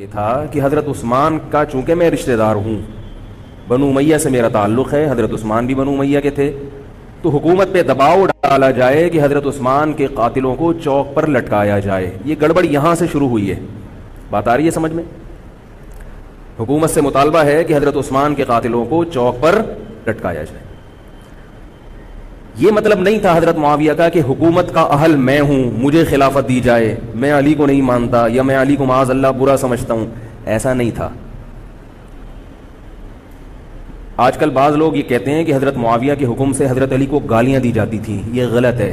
یہ تھا کہ حضرت عثمان کا چونکہ میں رشتہ دار ہوں، بنو امیہ سے میرا تعلق ہے، حضرت عثمان بھی بنو امیہ کے تھے، تو حکومت پہ دباؤ ڈالا جائے کہ حضرت عثمان کے قاتلوں کو چوک پر لٹکایا جائے۔ یہ گڑبڑ یہاں سے شروع ہوئی ہے، بات آ رہی ہے سمجھ میں؟ حکومت سے مطالبہ ہے کہ حضرت عثمان کے قاتلوں کو چوک پر لٹکایا جائے۔ یہ مطلب نہیں تھا حضرت معاویہ کا کہ حکومت کا اہل میں ہوں، مجھے خلافت دی جائے، میں علی کو نہیں مانتا یا میں علی کو معاذ اللہ برا سمجھتا ہوں، ایسا نہیں تھا۔ آج کل بعض لوگ یہ کہتے ہیں کہ حضرت معاویہ کے حکم سے حضرت علی کو گالیاں دی جاتی تھیں، یہ غلط ہے۔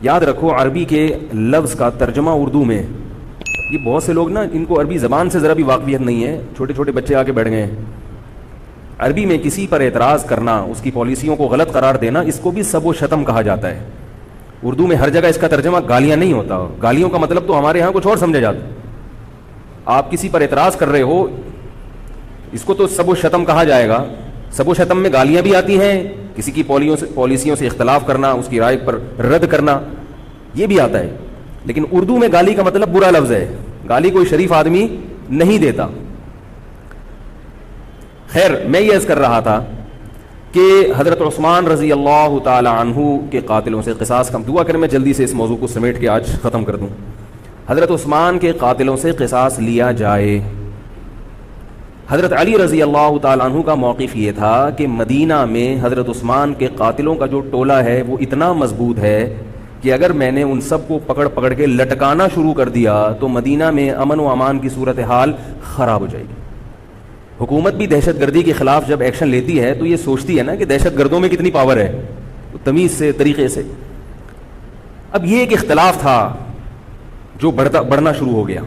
یاد رکھو عربی کے لفظ کا ترجمہ اردو میں، یہ بہت سے لوگ نا ان کو عربی زبان سے ذرا بھی واقفیت نہیں ہے، چھوٹے چھوٹے بچے آ کے بیٹھ گئے ہیں۔ عربی میں کسی پر اعتراض کرنا، اس کی پالیسیوں کو غلط قرار دینا، اس کو بھی سب و شتم کہا جاتا ہے۔ اردو میں ہر جگہ اس کا ترجمہ گالیاں نہیں ہوتا، گالیوں کا مطلب تو ہمارے ہاں کچھ اور سمجھا جاتا ہے۔ آپ کسی پر اعتراض کر رہے ہو، اس کو تو سب و شتم کہا جائے گا۔ سب و شتم میں گالیاں بھی آتی ہیں، کسی کی پالیسیوں سے اختلاف کرنا، اس کی رائے پر رد کرنا، یہ بھی آتا ہے۔ لیکن اردو میں گالی کا مطلب برا لفظ ہے، گالی کوئی شریف آدمی نہیں دیتا۔ خیر، میں یہ عرض کر رہا تھا کہ حضرت عثمان رضی اللہ تعالی عنہ کے قاتلوں سے قصاص کا دعا کریں، میں جلدی سے اس موضوع کو سمیٹ کے آج ختم کر دوں۔ حضرت عثمان کے قاتلوں سے قصاص لیا جائے۔ حضرت علی رضی اللہ تعالیٰ عنہ کا موقف یہ تھا کہ مدینہ میں حضرت عثمان کے قاتلوں کا جو ٹولہ ہے وہ اتنا مضبوط ہے کہ اگر میں نے ان سب کو پکڑ پکڑ کے لٹکانا شروع کر دیا تو مدینہ میں امن و امان کی صورتحال خراب ہو جائے گی۔ حکومت بھی دہشت گردی کے خلاف جب ایکشن لیتی ہے تو یہ سوچتی ہے نا کہ دہشت گردوں میں کتنی پاور ہے، تمیز سے، طریقے سے۔ اب یہ ایک اختلاف تھا جو بڑھنا شروع ہو گیا۔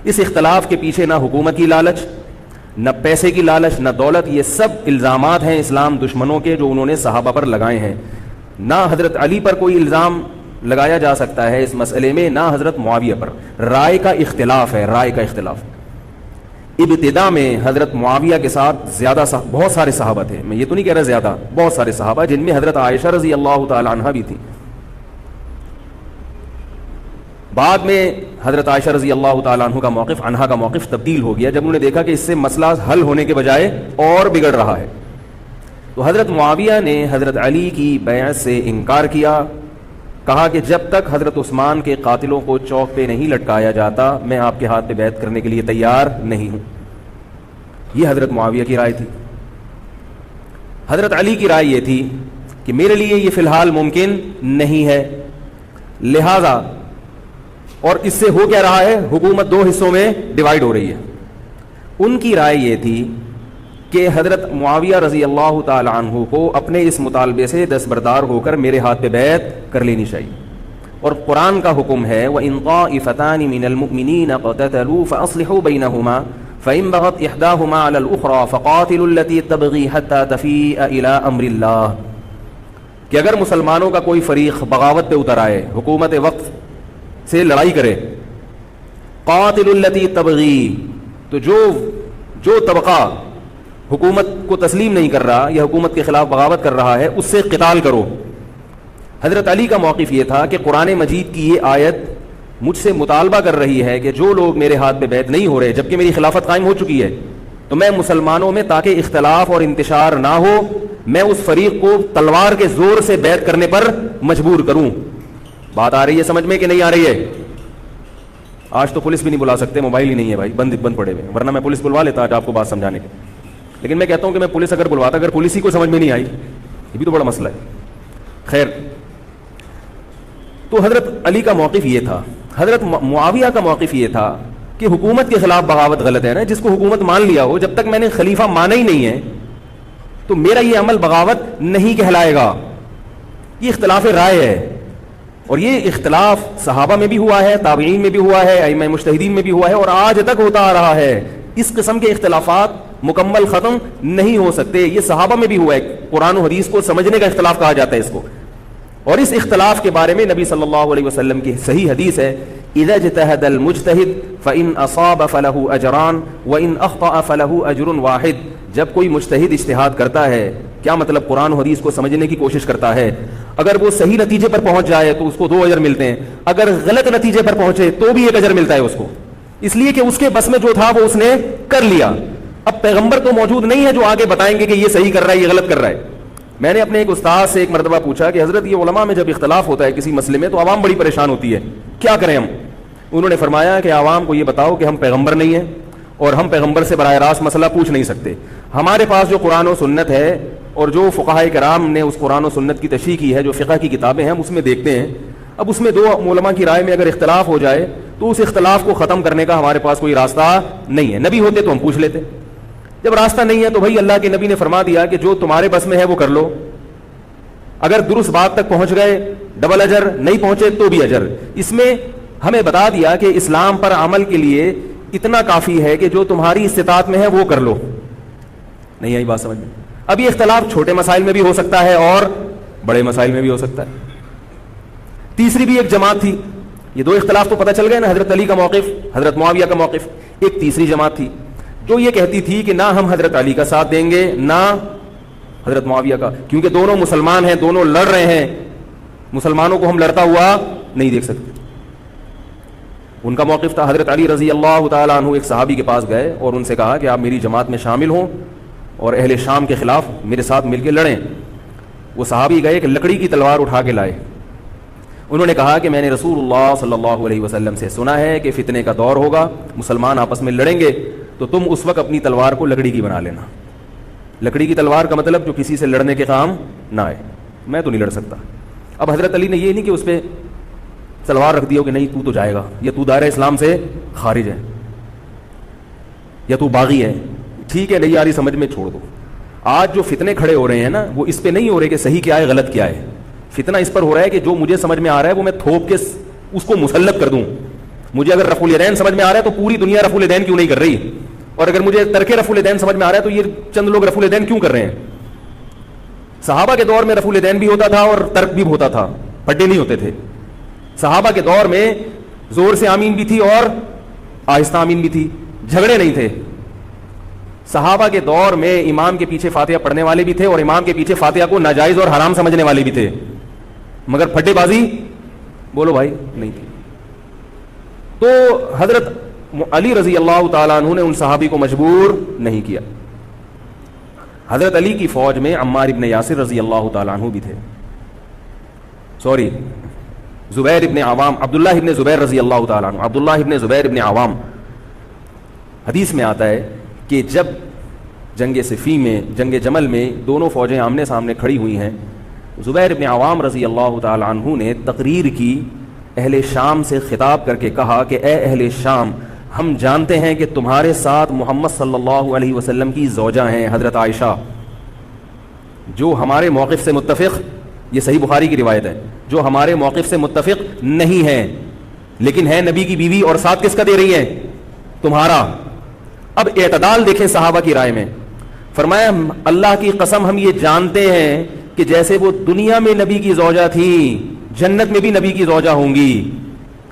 اس اختلاف کے پیچھے نہ حکومت کی لالچ، نہ پیسے کی لالچ، نہ دولت، یہ سب الزامات ہیں اسلام دشمنوں کے جو انہوں نے صحابہ پر لگائے ہیں۔ نہ حضرت علی پر کوئی الزام لگایا جا سکتا ہے اس مسئلے میں، نہ حضرت معاویہ پر۔ رائے کا اختلاف ہے، رائے کا اختلاف۔ ابتدا میں حضرت معاویہ کے ساتھ بہت سارے صحابہ تھے، میں یہ تو نہیں کہہ رہا زیادہ، بہت سارے صحابہ، جن میں حضرت عائشہ رضی اللہ تعالی عنہا بھی تھی۔ بعد میں حضرت عائشہ رضی اللہ تعالیٰ عنہا کا موقف تبدیل ہو گیا جب انہوں نے دیکھا کہ اس سے مسئلہ حل ہونے کے بجائے اور بگڑ رہا ہے، تو حضرت معاویہ نے حضرت علی کی بیعت سے انکار کیا، کہا کہ جب تک حضرت عثمان کے قاتلوں کو چوک پہ نہیں لٹکایا جاتا میں آپ کے ہاتھ پہ بیعت کرنے کے لیے تیار نہیں ہوں۔ یہ حضرت معاویہ کی رائے تھی۔ حضرت علی کی رائے یہ تھی کہ میرے لیے یہ فی الحال ممکن نہیں ہے، لہذا، اور اس سے ہو کیا رہا ہے، حکومت دو حصوں میں ڈیوائیڈ ہو رہی ہے۔ ان کی رائے یہ تھی کہ حضرت معاویہ رضی اللہ تعالی عنہ کو اپنے اس مطالبے سے دستبردار ہو کر میرے ہاتھ پہ بیعت کر لینی چاہیے، اور قرآن کا حکم ہے وَإِن طَائِفَتَانِ مِنَ الْمُؤْمِنِينَ اقْتَتَلُوا فَأَصْلِحُوا بَيْنَهُمَا فَإِن بَغَتْ إِحْدَاهُمَا عَلَى الْأُخْرَى فَقَاتِلُوا الَّتِي تَبْغِي حَتَّى تَفِيءَ إِلَى أَمْرِ اللَّهِ، کہ اگر مسلمانوں کا کوئی فریق بغاوت پہ اتر آئے، حکومت وقت سے لڑائی کرے، قاتل التی تبغی، تو جو طبقہ حکومت کو تسلیم نہیں کر رہا یا حکومت کے خلاف بغاوت کر رہا ہے اس سے قتال کرو۔ حضرت علی کا موقف یہ تھا کہ قرآن مجید کی یہ آیت مجھ سے مطالبہ کر رہی ہے کہ جو لوگ میرے ہاتھ پہ بیعت نہیں ہو رہے جبکہ میری خلافت قائم ہو چکی ہے، تو میں مسلمانوں میں تاکہ اختلاف اور انتشار نہ ہو میں اس فریق کو تلوار کے زور سے بیعت کرنے پر مجبور کروں۔ بات آ رہی ہے سمجھ میں کہ نہیں آ رہی ہے؟ آج تو پولیس بھی نہیں بلا سکتے، موبائل ہی نہیں ہے بھائی، بند پڑے ہوئے، ورنہ میں پولیس بلوا لیتا آج آپ کو بات سمجھانے کے۔ لیکن میں کہتا ہوں کہ میں پولیس اگر بلواتا، اگر پولیس ہی کو سمجھ میں نہیں آئی، یہ بھی تو بڑا مسئلہ ہے۔ خیر، تو حضرت علی کا موقف یہ تھا۔ حضرت معاویہ کا موقف یہ تھا کہ حکومت کے خلاف بغاوت غلط ہے نا، جس کو حکومت مان لیا ہو، جب تک میں نے خلیفہ مانا ہی نہیں ہے تو میرا یہ عمل بغاوت نہیں کہلائے گا۔ یہ اختلاف رائے ہے، اور یہ اختلاف صحابہ میں بھی ہوا ہے، تابعین میں بھی ہوا ہے، ائمہ مجتہدین میں بھی ہوا ہے، اور آج تک ہوتا آ رہا ہے۔ اس قسم کے اختلافات مکمل ختم نہیں ہو سکتے، یہ صحابہ میں بھی ہوا ہے۔ قرآن و حدیث کو سمجھنے کا اختلاف کہا جاتا ہے اس کو، اور اس اختلاف کے بارے میں نبی صلی اللہ علیہ وسلم کی صحیح حدیث ہے اذا اجتہد المجتہد فإن اصاب فلہ اجران وإن اخطأ فلہ اجر واحد، جب کوئی مجتہد اجتہاد کرتا ہے، کیا مطلب قرآن و حدیث کو سمجھنے کی کوشش کرتا ہے، اگر وہ صحیح نتیجے پر پہنچ جائے تو اس کو 2 اجر ملتے ہیں، اگر غلط نتیجے پر پہنچے تو بھی 1 اجر ملتا ہے اس کو۔ اس لیے کہ اس کے بس میں جو تھا وہ اس نے کر لیا. اب پیغمبر تو موجود نہیں ہے جو آگے بتائیں گے کہ یہ صحیح کر رہا ہے یہ غلط کر رہا ہے. میں نے اپنے ایک استاد سے ایک مرتبہ پوچھا کہ حضرت یہ علماء میں جب اختلاف ہوتا ہے کسی مسئلے میں تو عوام بڑی پریشان ہوتی ہے, کیا کریں ہم؟ انہوں نے فرمایا کہ عوام کو یہ بتاؤ کہ ہم پیغمبر نہیں ہیں اور ہم پیغمبر سے براہ راست مسئلہ پوچھ نہیں سکتے. ہمارے پاس جو قرآن و سنت ہے اور جو فقہائے کرام نے اس قرآن و سنت کی تشریح کی ہے, جو فقہ کی کتابیں ہیں, ہم اس میں دیکھتے ہیں. اب اس میں دو علماء کی رائے میں اگر اختلاف ہو جائے تو اس اختلاف کو ختم کرنے کا ہمارے پاس کوئی راستہ نہیں ہے. نبی ہوتے تو ہم پوچھ لیتے, جب راستہ نہیں ہے تو بھائی اللہ کے نبی نے فرما دیا کہ جو تمہارے بس میں ہے وہ کر لو. اگر درست بات تک پہنچ گئے ڈبل اجر, نہیں پہنچے تو بھی اجر. اس میں ہمیں بتا دیا کہ اسلام پر عمل کے لیے اتنا کافی ہے کہ جو تمہاری استطاعت میں ہے وہ کر لو. نہیں آئی بات سمجھ میں؟ اب یہ اختلاف چھوٹے مسائل میں بھی ہو سکتا ہے اور بڑے مسائل میں بھی ہو سکتا ہے. تیسری بھی ایک جماعت تھی. یہ دو اختلاف تو پتہ چل گئے نا, حضرت علی کا موقف, حضرت معاویہ کا موقف. ایک تیسری جماعت تھی جو یہ کہتی تھی کہ نہ ہم حضرت علی کا ساتھ دیں گے نہ حضرت معاویہ کا, کیونکہ دونوں مسلمان ہیں, دونوں لڑ رہے ہیں, مسلمانوں کو ہم لڑتا ہوا نہیں دیکھ سکتے. ان کا موقف تھا حضرت علی رضی اللہ تعالیٰ عنہ ایک صحابی کے پاس گئے اور ان سے کہا کہ آپ میری جماعت میں شامل ہوں اور اہل شام کے خلاف میرے ساتھ مل کے لڑیں. وہ صحابی گئے کہ لکڑی کی تلوار اٹھا کے لائے. انہوں نے کہا کہ میں نے رسول اللہ صلی اللہ علیہ وسلم سے سنا ہے کہ فتنے کا دور ہوگا, مسلمان آپس میں لڑیں گے, تو تم اس وقت اپنی تلوار کو لکڑی کی بنا لینا. لکڑی کی تلوار کا مطلب جو کسی سے لڑنے کے کام نہ آئے. میں تو نہیں لڑ سکتا. اب حضرت علی نے یہ نہیں کہ اس پہ تلوار رکھ دی ہو کہ نہیں تو جائے گا, یا تو دائرہ اسلام سے خارج ہے, یا تو باغی ہے, ٹھیک ہے نہیں آ رہی سمجھ میں چھوڑ دو. آج جو فتنے کھڑے ہو رہے ہیں نا وہ اس پہ نہیں ہو رہے کہ صحیح کیا ہے غلط کیا ہے. فتنہ اس پر ہو رہا ہے کہ جو مجھے سمجھ میں آ رہا ہے وہ میں تھوپ کے اس کو مسلط کر دوں. مجھے اگر رفع الیدین سمجھ میں آ رہا ہے تو پوری دنیا رفع الیدین کیوں نہیں کر رہی, اور اگر مجھے ترک رفع الیدین سمجھ میں آ رہا ہے تو یہ چند لوگ رفع الیدین کیوں کر رہے ہیں. صحابہ کے دور میں رفع الیدین بھی ہوتا تھا اور ترک بھی ہوتا تھا, پھڈے نہیں ہوتے تھے. صحابہ کے دور میں زور سے آمین بھی تھی اور آہستہ آمین بھی تھی, جھگڑے نہیں تھے. صحابہ کے دور میں امام کے پیچھے فاتحہ پڑھنے والے بھی تھے اور امام کے پیچھے فاتحہ کو ناجائز اور حرام سمجھنے والے بھی تھے, مگر پھڈے بازی بولو بھائی نہیں تھی. تو حضرت علی رضی اللہ تعالیٰ عنہ نے ان صحابی کو مجبور نہیں کیا. حضرت علی کی فوج میں عمار ابن یاسر رضی اللہ تعالیٰ عنہ بھی تھے, زبیر ابن عوام, عبداللہ ابن زبیر رضی اللہ تعالیٰ عنہ, عبداللہ ابن زبیر ابن عوام. حدیث میں آتا ہے کہ جب جنگ صفین میں, جنگ جمل میں دونوں فوجیں آمنے سامنے کھڑی ہوئی ہیں, زبیر ابن عوام رضی اللہ تعالیٰ عنہ نے تقریر کی, اہل شام سے خطاب کر کے کہا کہ اے اہل شام, ہم جانتے ہیں کہ تمہارے ساتھ محمد صلی اللہ علیہ وسلم کی زوجہ ہیں حضرت عائشہ, جو ہمارے موقف سے متفق, یہ صحیح بخاری کی روایت ہے, جو ہمارے موقف سے متفق نہیں ہے لیکن ہے نبی کی بیوی, اور ساتھ کس کا دے رہی ہے, تمہارا. اب اعتدال دیکھیں صحابہ کی رائے میں. فرمایا اللہ کی قسم ہم یہ جانتے ہیں کہ جیسے وہ دنیا میں نبی کی زوجہ تھی جنت میں بھی نبی کی زوجہ ہوں گی,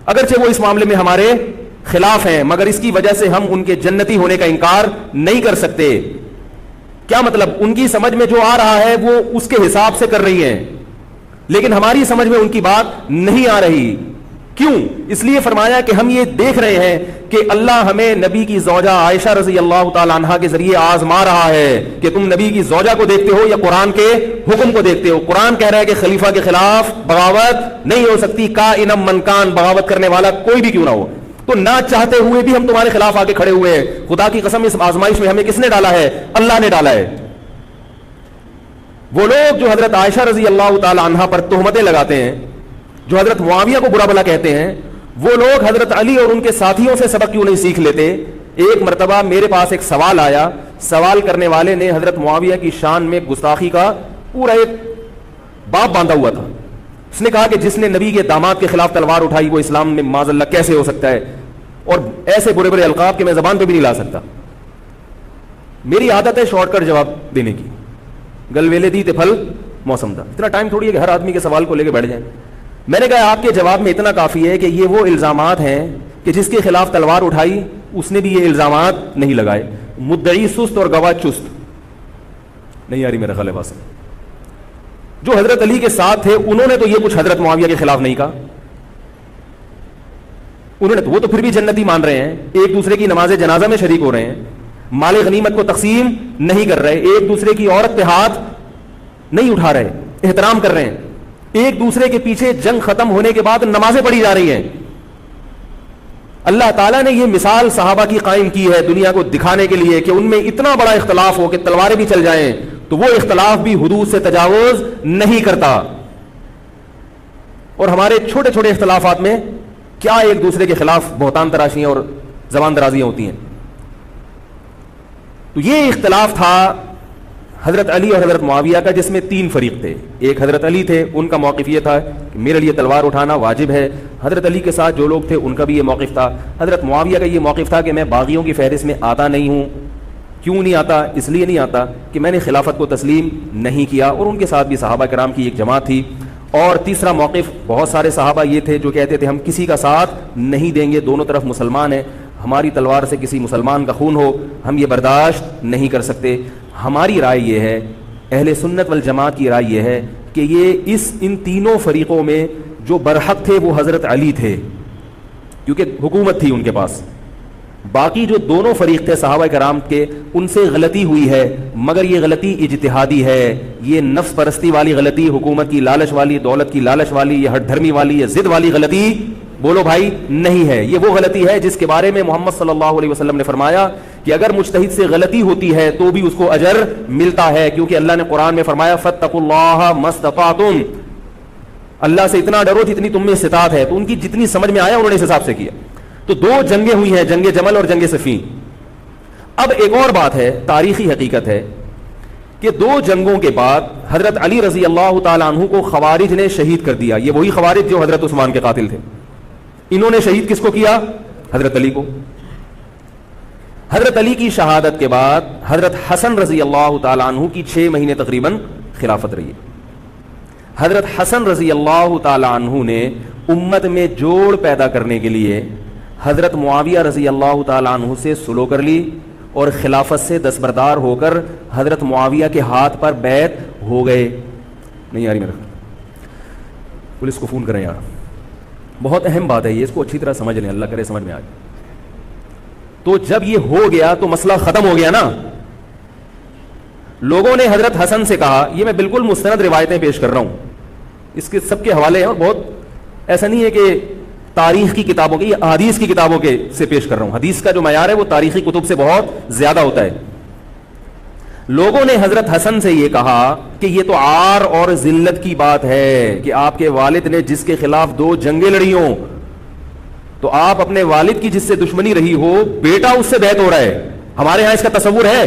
اگرچہ وہ اس معاملے میں ہمارے خلاف ہیں مگر اس کی وجہ سے ہم ان کے جنتی ہونے کا انکار نہیں کر سکتے. کیا مطلب, ان کی سمجھ میں جو آ رہا ہے وہ اس کے حساب سے کر رہی ہیں لیکن ہماری سمجھ میں ان کی بات نہیں آ رہی. کیوں؟ اس لیے فرمایا کہ ہم یہ دیکھ رہے ہیں کہ اللہ ہمیں نبی کی زوجہ عائشہ رضی اللہ تعالیٰ عنہا کے ذریعے آزما رہا ہے کہ تم نبی کی زوجہ کو دیکھتے ہو یا قرآن کے حکم کو دیکھتے ہو. قرآن کہہ رہا ہے کہ خلیفہ کے خلاف بغاوت نہیں ہو سکتی, کائنم من کان, بغاوت کرنے والا کوئی بھی کیوں نہ ہو. تو نہ چاہتے ہوئے بھی ہم تمہارے خلاف آ کے کھڑے ہوئے ہیں. خدا کی قسم اس آزمائش میں ہمیں کس نے ڈالا ہے, اللہ نے ڈالا ہے. وہ لوگ جو حضرت عائشہ رضی اللہ تعالی عنہا پر تہمتیں لگاتے ہیں, جو حضرت معاویہ کو برا بھلا کہتے ہیں, وہ لوگ حضرت علی اور ان کے ساتھیوں سے سبق کیوں نہیں سیکھ لیتے. ایک مرتبہ میرے پاس ایک سوال آیا, سوال کرنے والے نے حضرت معاویہ کی شان میں گستاخی کا پورا ایک باب باندھا ہوا تھا. اس نے کہا کہ جس نے نبی کے داماد کے خلاف تلوار اٹھائی وہ اسلام میں معاذ اللہ کیسے ہو سکتا ہے, اور ایسے برے برے القاب کہ میں زبان پہ بھی نہیں لا سکتا. میری عادت ہے شارٹ کٹ جواب دینے کی, گل ویلے دی تے پھل موسم دا. اتنا ٹائم تھوڑی ہے کہ ہر آدمی کے سوال کو لے کے بیٹھ جائیں. میں نے کہا آپ کے جواب میں اتنا کافی ہے کہ یہ وہ الزامات ہیں کہ جس کے خلاف تلوار اٹھائی اس نے بھی یہ الزامات نہیں لگائے. مدعی سست اور گواہ چست. نہیں آ رہی میرا خیال ہے بات. جو حضرت علی کے ساتھ تھے انہوں نے تو یہ کچھ حضرت معاویہ کے خلاف نہیں کہا. انہوں نے وہ تو پھر بھی جنتی مان رہے ہیں, ایک دوسرے کی نماز جنازہ میں شریک ہو رہے ہیں, مال غنیمت کو تقسیم نہیں کر رہے, ایک دوسرے کی عورت پہ ہاتھ نہیں اٹھا رہے, احترام کر رہے ہیں, ایک دوسرے کے پیچھے جنگ ختم ہونے کے بعد نمازیں پڑھی جا رہی ہیں. اللہ تعالیٰ نے یہ مثال صحابہ کی قائم کی ہے دنیا کو دکھانے کے لیے کہ ان میں اتنا بڑا اختلاف ہو کہ تلواریں بھی چل جائیں تو وہ اختلاف بھی حدود سے تجاوز نہیں کرتا. اور ہمارے چھوٹے چھوٹے اختلافات میں کیا ایک دوسرے کے خلاف بہتان تراشیاں اور زبان درازیاں ہوتی ہیں. تو یہ اختلاف تھا حضرت علی اور حضرت معاویہ کا, جس میں 3 فریق تھے. ایک حضرت علی تھے, ان کا موقف یہ تھا کہ میرے لیے تلوار اٹھانا واجب ہے. حضرت علی کے ساتھ جو لوگ تھے ان کا بھی یہ موقف تھا. حضرت معاویہ کا یہ موقف تھا کہ میں باغیوں کی فہرست میں آتا نہیں ہوں. کیوں نہیں آتا؟ اس لیے نہیں آتا کہ میں نے خلافت کو تسلیم نہیں کیا, اور ان کے ساتھ بھی صحابہ کرام کی ایک جماعت تھی. اور تیسرا موقف بہت سارے صحابہ یہ تھے جو کہتے تھے ہم کسی کا ساتھ نہیں دیں گے, دونوں طرف مسلمان ہیں, ہماری تلوار سے کسی مسلمان کا خون ہو ہم یہ برداشت نہیں کر سکتے. ہماری رائے یہ ہے, اہل سنت والجماعت کی رائے یہ ہے کہ یہ ان تینوں فریقوں میں جو برحق تھے وہ حضرت علی تھے, کیونکہ حکومت تھی ان کے پاس. باقی جو دونوں فریق تھے صحابہ کرام کے, ان سے غلطی ہوئی ہے, مگر یہ غلطی اجتہادی ہے. یہ نفس پرستی والی غلطی, حکومت کی لالچ والی, دولت کی لالچ والی, یہ ہٹ دھرمی والی, یہ ضد والی غلطی بولو بھائی نہیں ہے. یہ وہ غلطی ہے جس کے بارے میں محمد صلی اللہ علیہ وسلم نے فرمایا کہ اگر مجتہد سے غلطی ہوتی ہے تو بھی اس کو اجر ملتا ہے, کیونکہ اللہ نے قرآن میں فرمایا فاتقوا اللہ ما استطعتم, اللہ سے اتنا ڈرو جتنی تم میں استطاعت ہے. تو ان کی جتنی سمجھ میں آیا انہوں نے اس حساب سے کیا. تو 2 جنگیں ہوئی ہیں, جنگ جمل اور جنگ صفین. اب ایک اور بات ہے, تاریخی حقیقت ہے کہ 2 جنگوں کے بعد حضرت علی رضی اللہ تعالیٰ عنہ کو خوارج نے شہید کر دیا. یہ وہی خوارج جو حضرت عثمان کے قاتل تھے. انہوں نے شہید کس کو کیا؟ حضرت علی کو. حضرت علی کی شہادت کے بعد حضرت حسن رضی اللہ تعالیٰ عنہ کی 6 مہینے تقریباً خلافت رہی. حضرت حسن رضی اللہ تعالیٰ عنہ نے امت میں جوڑ پیدا کرنے کے لیے حضرت معاویہ رضی اللہ تعالیٰ عنہ سے سلو کر لی اور خلافت سے دستبردار ہو کر حضرت معاویہ کے ہاتھ پر بیعت ہو گئے. نہیں آ رہی میرا, پولیس کو فون کریں یار, بہت اہم بات ہے یہ, اس کو اچھی طرح سمجھ لیں, اللہ کرے سمجھ میں آ جائے. تو جب یہ ہو گیا تو مسئلہ ختم ہو گیا نا. لوگوں نے حضرت حسن سے کہا, یہ میں بالکل مستند روایتیں پیش کر رہا ہوں, اس کے سب کے حوالے ہیں, اور بہت ایسا نہیں ہے کہ تاریخ کی کتابوں کے, یہ حدیث کی کتابوں کے سے پیش کر رہا ہوں. حدیث کا جو معیار ہے وہ تاریخی کتب سے بہت زیادہ ہوتا ہے. لوگوں نے حضرت حسن سے یہ کہا کہ یہ تو عار اور ذلت کی بات ہے کہ آپ کے والد نے جس کے خلاف 2 جنگیں لڑی ہوں تو آپ اپنے والد کی جس سے دشمنی رہی ہو بیٹا اس سے بیعت ہو رہا ہے. ہمارے ہاں اس کا تصور ہے,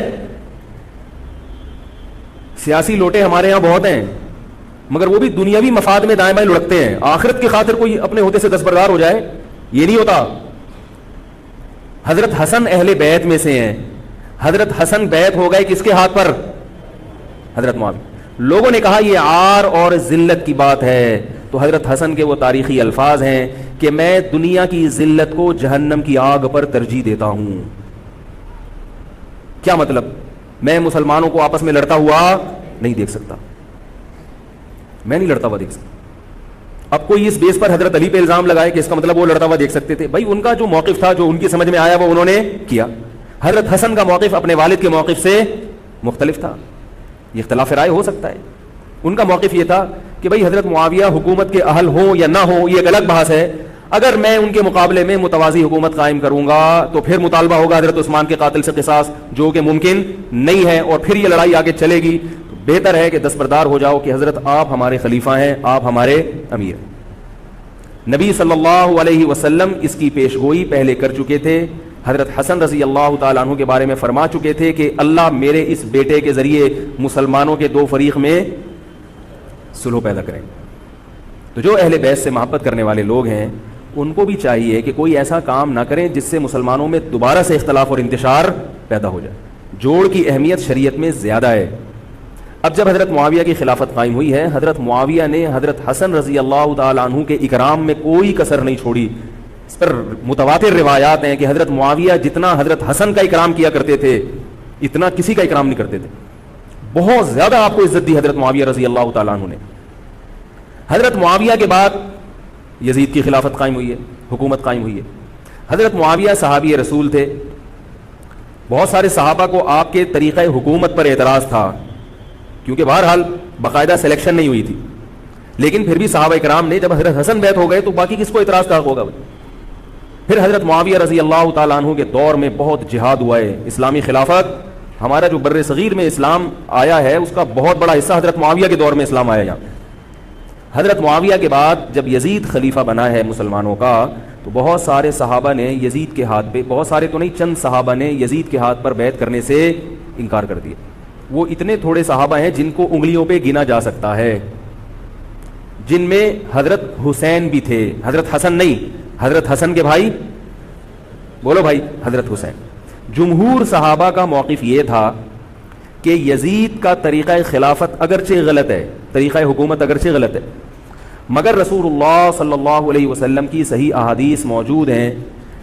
سیاسی لوٹے ہمارے ہاں بہت ہیں, مگر وہ بھی دنیاوی مفاد میں دائیں بائیں لڑکتے ہیں. آخرت کی خاطر کوئی اپنے ہوتے سے دستبردار ہو جائے یہ نہیں ہوتا. حضرت حسن اہل بیعت میں سے ہیں. حضرت حسن بیعت ہو گئے کس کے ہاتھ پر؟ حضرت معاویہ. لوگوں نے کہا یہ عار اور ذلت کی بات ہے. تو حضرت حسن کے وہ تاریخی الفاظ ہیں کہ میں دنیا کی ذلت کو جہنم کی آگ پر ترجیح دیتا ہوں. کیا مطلب؟ میں مسلمانوں کو آپس میں لڑتا ہوا نہیں دیکھ سکتا, میں نہیں لڑتا ہوا دیکھ سکتا. اب کوئی اس بیس پر حضرت علی پہ الزام لگائے کہ اس کا مطلب وہ لڑتا ہوا دیکھ سکتے تھے. بھائی ان کا جو موقف تھا, جو ان کی سمجھ میں آیا وہ انہوں نے کیا. حضرت حسن کا موقف اپنے والد کے موقف سے مختلف تھا. یہ اختلاف رائے ہو سکتا ہے. ان کا موقف یہ تھا کہ بھائی حضرت معاویہ حکومت کے اہل ہوں یا نہ ہوں یہ ایک الگ بحث ہے. اگر میں ان کے مقابلے میں متوازی حکومت قائم کروں گا تو پھر مطالبہ ہوگا حضرت عثمان کے قاتل سے قصاص, جو کہ ممکن نہیں ہے, اور پھر یہ لڑائی آگے چلے گی. بہتر ہے کہ دستبردار ہو جاؤ کہ حضرت آپ ہمارے خلیفہ ہیں, آپ ہمارے امیر. نبی صلی اللہ علیہ وسلم اس کی پیشگوئی پہلے کر چکے تھے. حضرت حسن رضی اللہ تعالیٰ عنہ کے بارے میں فرما چکے تھے کہ اللہ میرے اس بیٹے کے ذریعے مسلمانوں کے 2 فریق میں صلح پیدا کریں. تو جو اہل بیت سے محبت کرنے والے لوگ ہیں ان کو بھی چاہیے کہ کوئی ایسا کام نہ کریں جس سے مسلمانوں میں دوبارہ سے اختلاف اور انتشار پیدا ہو جائے. جوڑ کی اہمیت شریعت میں زیادہ ہے. اب جب حضرت معاویہ کی خلافت قائم ہوئی ہے, حضرت معاویہ نے حضرت حسن رضی اللہ تعالیٰ عنہ کے اکرام میں کوئی کسر نہیں چھوڑی. اس پر متواتر روایات ہیں کہ حضرت معاویہ جتنا حضرت حسن کا اکرام کیا کرتے تھے اتنا کسی کا اکرام نہیں کرتے تھے. بہت زیادہ آپ کو عزت دی حضرت معاویہ رضی اللہ تعالیٰ عنہ نے. حضرت معاویہ کے بعد یزید کی خلافت قائم ہوئی ہے, حکومت قائم ہوئی ہے. حضرت معاویہ صحابی رسول تھے. بہت سارے صحابہ کو آپ کے طریقہ حکومت پر اعتراض تھا, کیونکہ بہرحال باقاعدہ سلیکشن نہیں ہوئی تھی, لیکن پھر بھی صحابہ کرام نے, جب حضرت حسن بیعت ہو گئے تو باقی کس کو اعتراض کا ہوگا. پھر حضرت معاویہ رضی اللہ تعالیٰ عنہ کے دور میں بہت جہاد ہوا ہے. اسلامی خلافت, ہمارا جو بر صغیر میں اسلام آیا ہے اس کا بہت بڑا حصہ حضرت معاویہ کے دور میں اسلام آیا. یہاں حضرت معاویہ کے بعد جب یزید خلیفہ بنا ہے مسلمانوں کا, تو بہت سارے صحابہ نے یزید کے ہاتھ پہ, بہت سارے تو نہیں, چند صحابہ نے یزید کے ہاتھ پر بیعت کرنے سے انکار کر دیا. وہ اتنے تھوڑے صحابہ ہیں جن کو انگلیوں پہ گنا جا سکتا ہے, جن میں حضرت حسین بھی تھے, حضرت حسن نہیں, حضرت حسن کے بھائی, بولو بھائی, حضرت حسین. جمہور صحابہ کا موقف یہ تھا کہ یزید کا طریقہ خلافت اگرچہ غلط ہے, طریقہ حکومت اگرچہ غلط ہے, مگر رسول اللہ صلی اللہ علیہ وسلم کی صحیح احادیث موجود ہیں.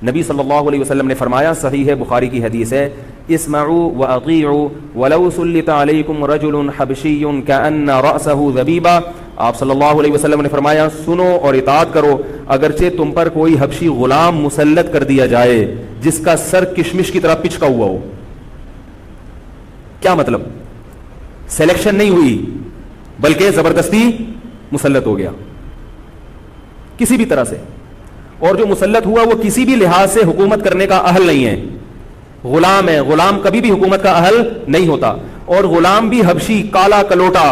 نبی صلی اللہ علیہ وسلم نے فرمایا, صحیح ہے, بخاری کی حدیث ہے, اسمعوا واطیعوا ولو سلط علیکم رجل حبشی کأن رأسہ ذبیبہ. آپ صلی اللہ علیہ وسلم نے فرمایا, سنو اور اطاعت کرو اگرچہ تم پر کوئی حبشی غلام مسلط کر دیا جائے جس کا سر کشمش کی طرح پچکا ہوا ہو. کیا مطلب؟ سلیکشن نہیں ہوئی بلکہ زبردستی مسلط ہو گیا کسی بھی طرح سے, اور جو مسلط ہوا وہ کسی بھی لحاظ سے حکومت کرنے کا اہل نہیں ہے, غلام ہے. غلام کبھی بھی حکومت کا اہل نہیں ہوتا, اور غلام بھی حبشی, کالا کلوٹا,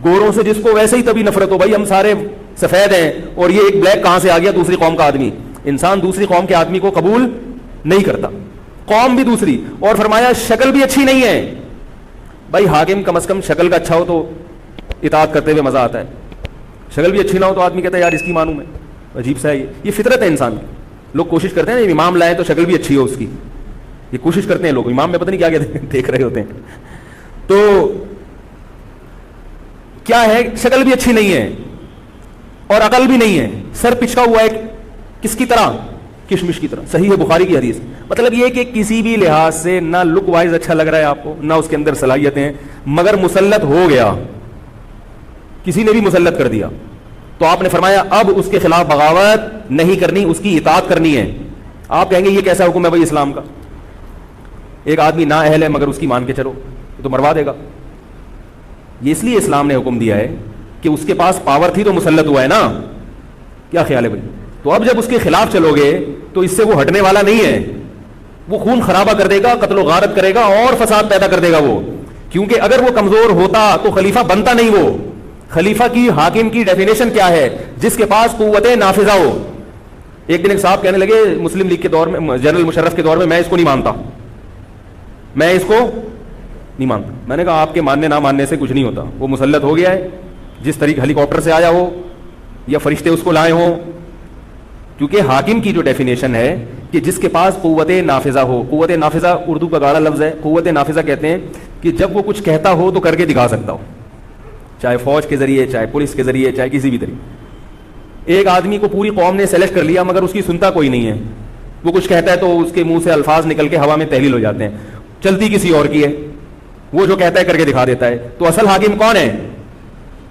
گوروں سے جس کو ویسے ہی تبھی نفرت ہو, بھائی ہم سارے سفید ہیں اور یہ ایک بلیک کہاں سے آ گیا, دوسری قوم کا آدمی. انسان دوسری قوم کے آدمی کو قبول نہیں کرتا, قوم بھی دوسری, اور فرمایا شکل بھی اچھی نہیں ہے. بھائی حاکم کم از کم شکل کا اچھا ہو تو اطاعت کرتے ہوئے مزہ آتا ہے, شکل بھی اچھی نہ ہو تو آدمی کہتا ہے یار اس کی مانوں میں, عجیب سا ہے. یہ فطرت ہے انسان کی. لوگ کوشش کرتے ہیں امام لائیں تو شکل بھی اچھی ہو اس کی, یہ کوشش کرتے ہیں لوگ. امام میں پتہ نہیں کیا کیا دیکھ رہے ہوتے ہیں. تو کیا ہے, شکل بھی اچھی نہیں ہے اور عقل بھی نہیں ہے, سر پچکا ہوا ہے کس کی طرح, کشمش کی طرح. صحیح ہے بخاری کی حدیث. مطلب یہ کہ کسی بھی لحاظ سے نہ لک وائز اچھا لگ رہا ہے آپ کو, نہ اس کے اندر صلاحیتیں, مگر مسلط ہو گیا, کسی نے بھی مسلط کر دیا. تو آپ نے فرمایا اب اس کے خلاف بغاوت نہیں کرنی, اس کی اطاعت کرنی ہے. آپ کہیں گے یہ کیسا حکم ہے بھائی اسلام کا, ایک آدمی نا اہل ہے مگر اس کی مان کے چلو تو مروا دے گا. یہ اس لیے اسلام نے حکم دیا ہے کہ اس کے پاس پاور تھی تو مسلط ہوا ہے نا. کیا خیال ہے بھائی؟ تو اب جب اس کے خلاف چلو گے تو اس سے وہ ہٹنے والا نہیں ہے, وہ خون خرابہ کر دے گا, قتل و غارت کرے گا اور فساد پیدا کر دے گا وہ. کیونکہ اگر وہ کمزور ہوتا تو خلیفہ بنتا نہیں. وہ خلیفہ کی, حاکم کی ڈیفینیشن کیا ہے؟ جس کے پاس قوت نافذہ ہو. ایک دن ایک صاحب کہنے لگے مسلم لیگ کے دور میں, جنرل مشرف کے دور میں اس کو نہیں مانتا, میں اس کو نہیں مانتا. میں نے کہا آپ کے ماننے نہ ماننے سے کچھ نہیں ہوتا, وہ مسلط ہو گیا ہے, جس طریقے ہیلی کاپٹر سے آیا ہو یا فرشتے اس کو لائے ہوں. کیونکہ حاکم کی جو ڈیفینیشن ہے کہ جس کے پاس قوت نافذہ ہو. قوت نافذہ اردو کا گاڑا لفظ ہے. قوت نافذہ کہتے ہیں کہ جب وہ کچھ کہتا ہو تو کر کے دکھا سکتا ہو, چاہے فوج کے ذریعے, چاہے پولیس کے ذریعے, چاہے کسی بھی طریقے. ایک آدمی کو پوری قوم نے سلیکٹ کر لیا مگر اس کی سنتا کوئی نہیں ہے, وہ کچھ کہتا ہے تو اس کے منہ سے الفاظ نکل کے ہوا میں تحلیل ہو جاتے ہیں, چلتی کسی اور کی ہے, وہ جو کہتا ہے کر کے دکھا دیتا ہے. تو اصل حاکم کون ہے؟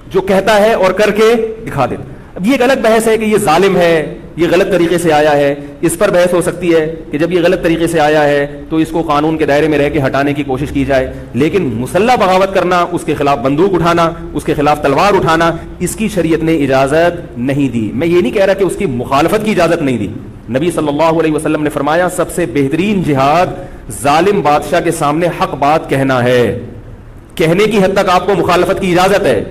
جو کہتا ہے اور کر کے دکھا دیتا. اب یہ ایک الگ بحث ہے کہ یہ ظالم ہے, یہ غلط طریقے سے آیا ہے. اس پر بحث ہو سکتی ہے کہ جب یہ غلط طریقے سے آیا ہے تو اس کو قانون کے دائرے میں رہ کے ہٹانے کی کوشش کی جائے, لیکن مسلح بغاوت کرنا, اس کے خلاف بندوق اٹھانا, اس کے خلاف تلوار اٹھانا, اس کی شریعت نے اجازت نہیں دی. میں یہ نہیں کہہ رہا کہ اس کی مخالفت کی اجازت نہیں دی. نبی صلی اللہ علیہ وسلم نے فرمایا سب سے بہترین جہاد ظالم بادشاہ کے سامنے حق بات کہنا ہے. کہنے کی حد تک آپ کو مخالفت کی اجازت ہے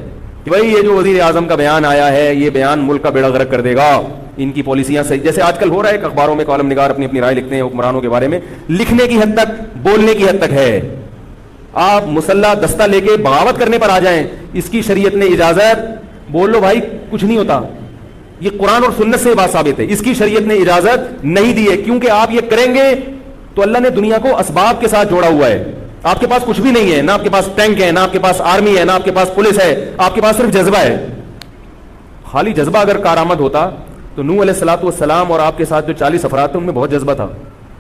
کہ بھائی یہ جو وزیر اعظم کا بیان آیا ہے یہ بیان ملک کا بیڑا غرق کر دے گا, ان کی پالیسیاں صحیح, جیسے آج کل ہو رہا ہے اخباروں میں کالم نگار اپنی اپنی رائے لکھتے ہیں حکمرانوں کے بارے میں, لکھنے کی حد تک, بولنے کی حد تک ہے. آپ مسلح دستہ لے کے بغاوت کرنے پر آ جائیں, اس کی شریعت نے اجازت, بول لو بھائی کچھ نہیں ہوتا. یہ قرآن اور سنت سے بات ثابت ہے, اس کی شریعت نے اجازت نہیں دی ہے. کیونکہ آپ یہ کریں گے تو اللہ نے دنیا کو اسباب کے ساتھ جوڑا ہوا ہے. آپ کے پاس کچھ بھی نہیں ہے, نہ آپ کے پاس ٹینک ہے, نہ آپ کے پاس آرمی ہے, نہ آپ کے پاس پولیس ہے, آپ کے پاس صرف جذبہ ہے. خالی جذبہ اگر کارآمد ہوتا تو نوح علیہ الصلوۃ والسلام اور آپ کے ساتھ جو 40 افراد تھے ان میں بہت جذبہ تھا,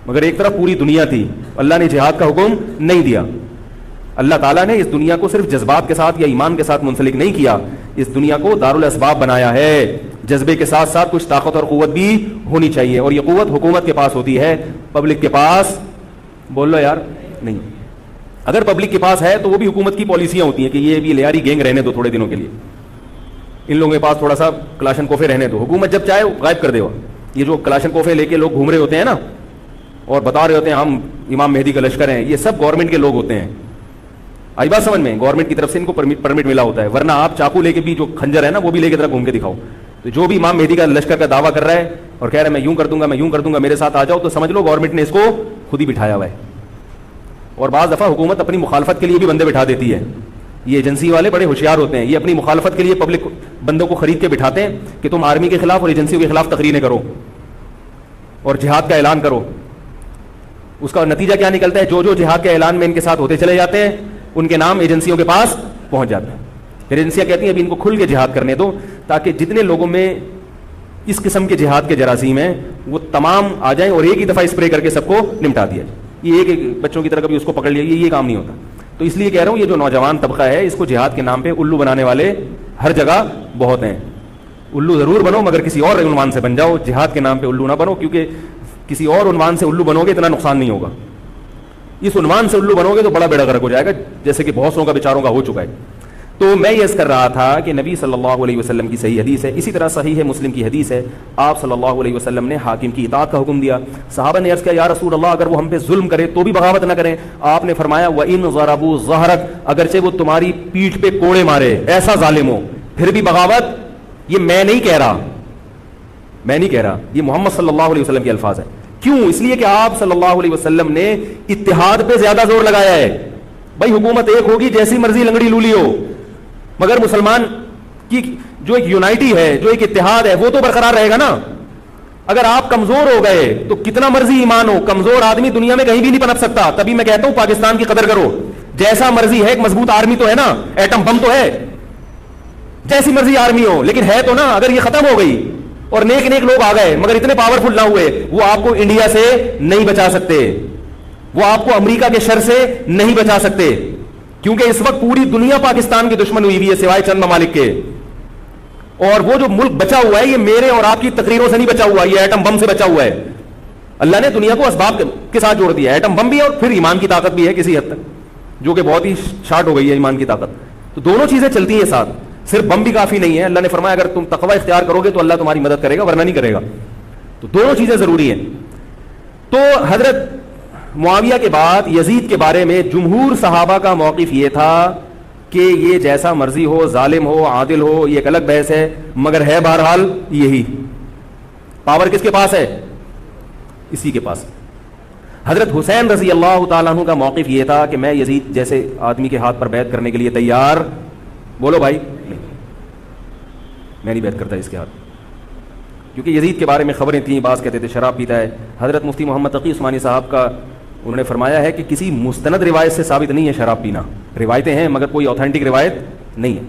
مگر ایک طرف پوری دنیا تھی. اللہ نے جہاد کا حکم نہیں دیا. اللہ تعالیٰ نے اس دنیا کو صرف جذبات کے ساتھ یا ایمان کے ساتھ منسلک نہیں کیا, اس دنیا کو دار الاسباب بنایا ہے جذبے کے ساتھ ساتھ کچھ طاقت اور قوت بھی ہونی چاہیے, اور یہ قوت حکومت کے پاس ہوتی ہے, پبلک کے پاس بول لو یار نہیں. اگر پبلک کے پاس ہے تو وہ بھی حکومت کی پالیسیاں ہوتی ہیں کہ یہ بھی لیاری گینگ رہنے دو تھوڑے دنوں کے لیے, ان لوگوں کے پاس تھوڑا سا کلاشن کوفے رہنے دو, حکومت جب چاہے غائب کر دے. یہ جو کلاشن کوفے لے کے لوگ گھوم رہے ہوتے ہیں نا اور بتا رہے ہوتے ہیں ہم امام مہدی کا لشکر ہیں, یہ سب گورنمنٹ کے لوگ ہوتے ہیں. آئی بات سمجھ میں؟ گورنمنٹ کی طرف سے ان کو پرمٹ ملا ہوتا ہے, ورنہ آپ چاقو لے کے بھی جو کھنجر ہے نا وہ بھی لے کے طرح گھوم کے دکھاؤ. تو جو بھی امام مہدی کا لشکر کا دعویٰ کر رہا ہے اور کہہ رہا ہے میں یوں کر دوں گا میں یوں کر دوں گا میرے ساتھ آ جاؤ, تو سمجھ لو گورنمنٹ نے اس کو خود ہی بٹھایا ہوا ہے. اور بعض دفعہ حکومت اپنی مخالفت کے لیے بھی بندے بٹھا دیتی ہے. یہ ایجنسی والے بڑے ہوشیار ہوتے ہیں, یہ اپنی مخالفت کے لیے پبلک بندوں کو خرید کے بٹھاتے ہیں کہ تم آرمی کے خلاف اور ایجنسیوں کے خلاف تقریریں کرو اور جہاد کا اعلان کرو. اس کا نتیجہ کیا نکلتا ہے؟ جو جو جہاد کے اعلان میں ان کے ساتھ ہوتے چلے جاتے ہیں ان کے نام ایجنسیوں کے پاس پہنچ جاتے ہیں. پھر ایجنسیاں کہتی ہیں ابھی ان کو کھل کے جہاد کرنے دو تاکہ جتنے لوگوں میں اس قسم کے جہاد کے جراثیم ہیں وہ تمام آ جائیں اور ایک ہی دفعہ اسپرے کر کے سب کو نمٹا دیا جائے. یہ ایک بچوں کی طرح کبھی اس کو پکڑ لیا, یہ کام نہیں ہوتا. تو اس لیے کہہ رہا ہوں یہ جو نوجوان طبقہ ہے اس کو جہاد کے نام پہ الو بنانے والے ہر جگہ بہت ہیں. الو ضرور بنو مگر کسی اور عنوان سے بن جاؤ, جہاد کے نام پہ الو نہ بنو, کیونکہ کسی اور عنوان سے الو بنو گے اتنا نقصان نہیں ہوگا. اس عنوان سے الو بنو گے تو بڑا بیڑا غرق ہو جائے گا, جیسے کہ بہت سو کا بیچاروں کا ہو چکا ہے. تو میں یہ کر رہا تھا کہ نبی صلی اللہ علیہ وسلم کی صحیح حدیث ہے, اسی طرح صحیح ہے مسلم کی حدیث ہے, آپ صلی اللہ علیہ وسلم نے حاکم کی اطاعت کا حکم دیا. صحابہ نے عرض کیا یا رسول اللہ اگر وہ ہم پہ ظلم کرے تو بھی بغاوت نہ کریں. آپ نے فرمایا وَإِن ضَرَبُوا ظَهْرَكَ, اگرچہ وہ تمہاری پیٹھ پہ کوڑے مارے, ایسا ظالم ہو, پھر بھی بغاوت. یہ میں نہیں کہہ رہا, یہ محمد صلی اللہ علیہ وسلم کے الفاظ ہیں. کیوں؟ اس لیے کہ آپ صلی اللہ علیہ وسلم نے اتحاد پہ زیادہ زور لگایا ہے. بھائی حکومت ایک ہوگی جیسی مرضی لنگڑی لولی ہو, مگر مسلمان کی جو ایک یونائٹی ہے, جو ایک اتحاد ہے, وہ تو برقرار رہے گا نا. اگر آپ کمزور ہو گئے تو کتنا مرضی ایمان ہو, کمزور آدمی دنیا میں کہیں بھی نہیں پنپ سکتا. تبھی میں کہتا ہوں پاکستان کی قدر کرو, جیسا مرضی ہے ایک مضبوط آرمی تو ہے نا, ایٹم بم تو ہے, جیسی مرضی آرمی ہو لیکن ہے تو نا. اگر یہ ختم ہو گئی اور نیک نیک لوگ آ گئے مگر اتنے پاورفل نہ ہوئے, وہ آپ کو انڈیا سے نہیں بچا سکتے, وہ آپ کو امریکہ کے شر سے نہیں بچا سکتے, کیونکہ اس وقت پوری دنیا پاکستان کی دشمن ہوئی ہوئی ہے سوائے چند ممالک کے. اور وہ جو ملک بچا ہوا ہے یہ میرے اور آپ کی تقریروں سے نہیں بچا ہوا, یہ ایٹم بم سے بچا ہوا ہے. اللہ نے دنیا کو اسباب کے ساتھ جوڑ دیا ہے, ایٹم بم بھی ہے اور پھر ایمان کی طاقت بھی ہے کسی حد تک, جو کہ بہت ہی شارٹ ہو گئی ہے ایمان کی طاقت. تو دونوں چیزیں چلتی ہیں ساتھ, صرف بم بھی کافی نہیں ہے. اللہ نے فرمایا اگر تم تقوی اختیار کرو گے تو اللہ تمہاری مدد کرے گا, ورنہ نہیں کرے گا. تو دونوں چیزیں ضروری ہیں. تو حضرت معاویہ کے بعد یزید کے بارے میں جمہور صحابہ کا موقف یہ تھا کہ یہ جیسا مرضی ہو, ظالم ہو عادل ہو, یہ ایک الگ بحث ہے, مگر ہے بہرحال یہی. پاور کس کے پاس ہے؟ اسی کے پاس. حضرت حسین رضی اللہ تعالیٰ عنہ کا موقف یہ تھا کہ میں یزید جیسے آدمی کے ہاتھ پر بیعت کرنے کے لیے تیار. بولو بھائی, نہیں میں نہیں بیعت کرتا اس کے ہاتھ, کیونکہ یزید کے بارے میں خبریں تھیں, بعض کہتے تھے شراب پیتا ہے. حضرت مفتی محمد تقی عثمانی صاحب کا انہوں نے فرمایا ہے کہ کسی مستند روایت سے ثابت نہیں ہے شراب پینا. روایتیں ہیں مگر کوئی اوتھینٹک روایت نہیں ہے.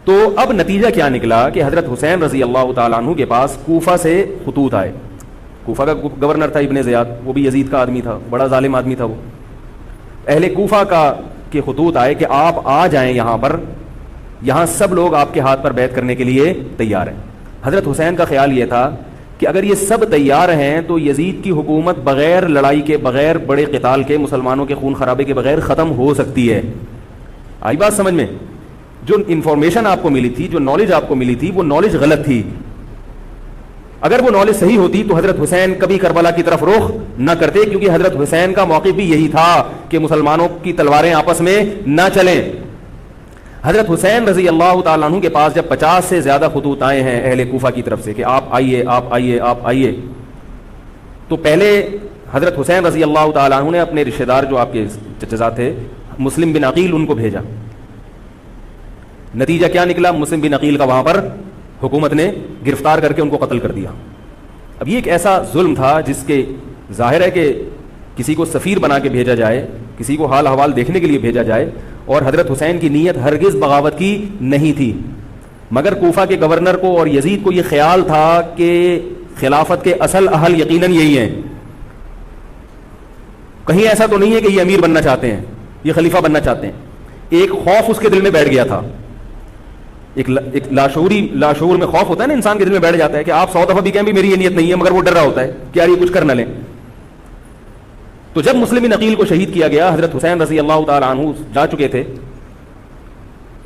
تو اب نتیجہ کیا نکلا کہ حضرت حسین رضی اللہ تعالیٰ عنہ کے پاس کوفہ سے خطوط آئے. کوفہ کا گورنر تھا ابن زیاد, وہ بھی یزید کا آدمی تھا, بڑا ظالم آدمی تھا. وہ اہل کوفہ کے خطوط آئے کہ آپ آ جائیں یہاں پر, یہاں سب لوگ آپ کے ہاتھ پر بیعت کرنے کے لیے تیار ہیں. حضرت حسین کا خیال یہ تھا کہ اگر یہ سب تیار ہیں تو یزید کی حکومت بغیر لڑائی کے, بغیر بڑے قتال کے, مسلمانوں کے خون خرابے کے بغیر ختم ہو سکتی ہے. آئی بات سمجھ میں؟ جو انفارمیشن آپ کو ملی تھی, جو نالج آپ کو ملی تھی, وہ نالج غلط تھی. اگر وہ نالج صحیح ہوتی تو حضرت حسین کبھی کربلا کی طرف رخ نہ کرتے, کیونکہ حضرت حسین کا موقف بھی یہی تھا کہ مسلمانوں کی تلواریں آپس میں نہ چلیں. حضرت حسین رضی اللہ تعالیٰ عنہ کے پاس جب 50 سے زیادہ خطوط آئے ہیں اہل کوفہ کی طرف سے کہ آپ آئیے آپ آئیے آپ آئیے, تو پہلے حضرت حسین رضی اللہ تعالیٰ عنہ نے اپنے رشتہ دار جو آپ کے چچا تھے مسلم بن عقیل, ان کو بھیجا. نتیجہ کیا نکلا؟ مسلم بن عقیل کا وہاں پر حکومت نے گرفتار کر کے ان کو قتل کر دیا. اب یہ ایک ایسا ظلم تھا جس کے ظاہر ہے کہ کسی کو سفیر بنا کے بھیجا جائے, کسی کو حال حوال دیکھنے کے لیے بھیجا جائے, اور حضرت حسین کی نیت ہرگز بغاوت کی نہیں تھی. مگر کوفہ کے گورنر کو اور یزید کو یہ خیال تھا کہ خلافت کے اصل اہل یقیناً یہی ہیں, کہیں ایسا تو نہیں ہے کہ یہ امیر بننا چاہتے ہیں, یہ خلیفہ بننا چاہتے ہیں. ایک خوف اس کے دل میں بیٹھ گیا تھا ایک لاشعور میں خوف ہوتا ہے نا انسان کے دل میں بیٹھ جاتا ہے کہ آپ 100 دفعہ بھی کہیں بھی میری یہ نیت نہیں ہے، مگر وہ ڈر رہا ہوتا ہے کہ یار یہ کچھ کر نہ لیں. تو جب مسلم بن عقیل کو شہید کیا گیا، حضرت حسین رضی اللہ تعالی عنہ جا چکے تھے.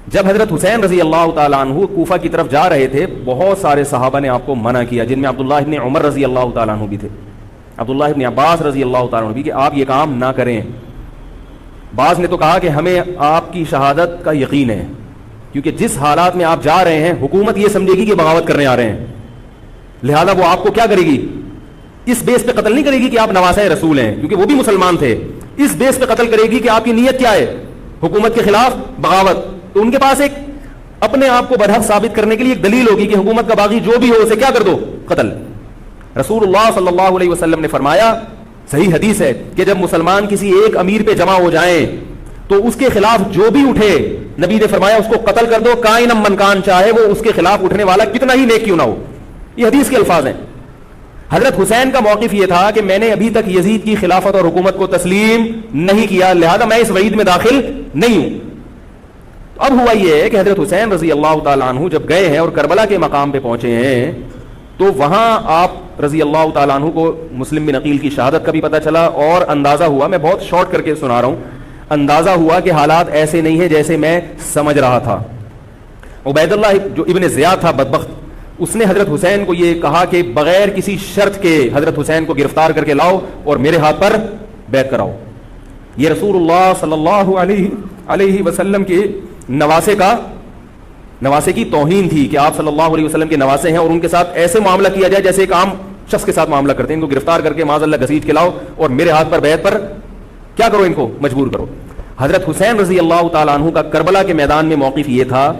جب حضرت حسین رضی اللہ تعالی عنہ کوفہ کی طرف جا رہے تھے، بہت سارے صحابہ نے آپ کو منع کیا، جن میں عبداللہ ابن عمر رضی اللہ تعالی عنہ بھی تھے، عبداللہ ابن عباس رضی اللہ تعالی عنہ بھی، کہ آپ یہ کام نہ کریں. بعض نے تو کہا کہ ہمیں آپ کی شہادت کا یقین ہے، کیونکہ جس حالات میں آپ جا رہے ہیں حکومت یہ سمجھے گی کہ بغاوت کرنے آ رہے ہیں، لہذا وہ آپ کو کیا کرے گی، اس بیس پہ قتل نہیں کرے گی کہ آپ نواسہ رسول ہیں، کیونکہ وہ بھی مسلمان تھے. اس بیس پہ قتل کرے گی کہ آپ کی نیت کیا ہے، حکومت کے خلاف بغاوت. تو ان کے پاس ایک اپنے آپ کو برحق ثابت کرنے کے لیے ایک دلیل ہوگی کہ حکومت کا باغی جو بھی ہو اسے کیا کر دو، قتل. رسول اللہ صلی اللہ علیہ وسلم نے فرمایا، صحیح حدیث ہے، کہ جب مسلمان کسی ایک امیر پہ جمع ہو جائیں تو اس کے خلاف جو بھی اٹھے، نبی نے فرمایا اس کو قتل کر دو، کائن من کان، چاہے وہ اس کے خلاف اٹھنے والا کتنا ہی نیک کیوں نہ ہو. یہ حدیث کے الفاظ ہیں. حضرت حسین کا موقف یہ تھا کہ میں نے ابھی تک یزید کی خلافت اور حکومت کو تسلیم نہیں کیا، لہذا میں اس وعید میں داخل نہیں ہوں. اب ہوا یہ ہے کہ حضرت حسین رضی اللہ تعالیٰ عنہ جب گئے ہیں اور کربلا کے مقام پہ پہنچے ہیں تو وہاں آپ رضی اللہ تعالیٰ عنہ کو مسلم بن عقیل کی شہادت کا بھی پتہ چلا، اور اندازہ ہوا، میں بہت شارٹ کر کے سنا رہا ہوں، اندازہ ہوا کہ حالات ایسے نہیں ہیں جیسے میں سمجھ رہا تھا. عبید اللہ جو ابن زیاد تھا بدبخت، اس نے حضرت حسین کو یہ کہا کہ بغیر کسی شرط کے حضرت حسین کو گرفتار کر کے لاؤ اور میرے ہاتھ پر بیعت کراؤ. یہ رسول اللہ صلی اللہ علیہ وسلم کے نواسے کی توہین تھی کہ آپ صلی اللہ علیہ وسلم کے نواسے ہیں اور ان کے ساتھ ایسے معاملہ کیا جائے جیسے ایک عام شخص کے ساتھ معاملہ کرتے ہیں. ان کو گرفتار کر کے معاذ اللہ گھسیٹ کے لاؤ اور میرے ہاتھ پر بیعت پر کیا کرو، ان کو مجبور کرو. حضرت حسین رضی اللہ تعالیٰ عنہ کا کربلا کے میدان میں موقف یہ تھا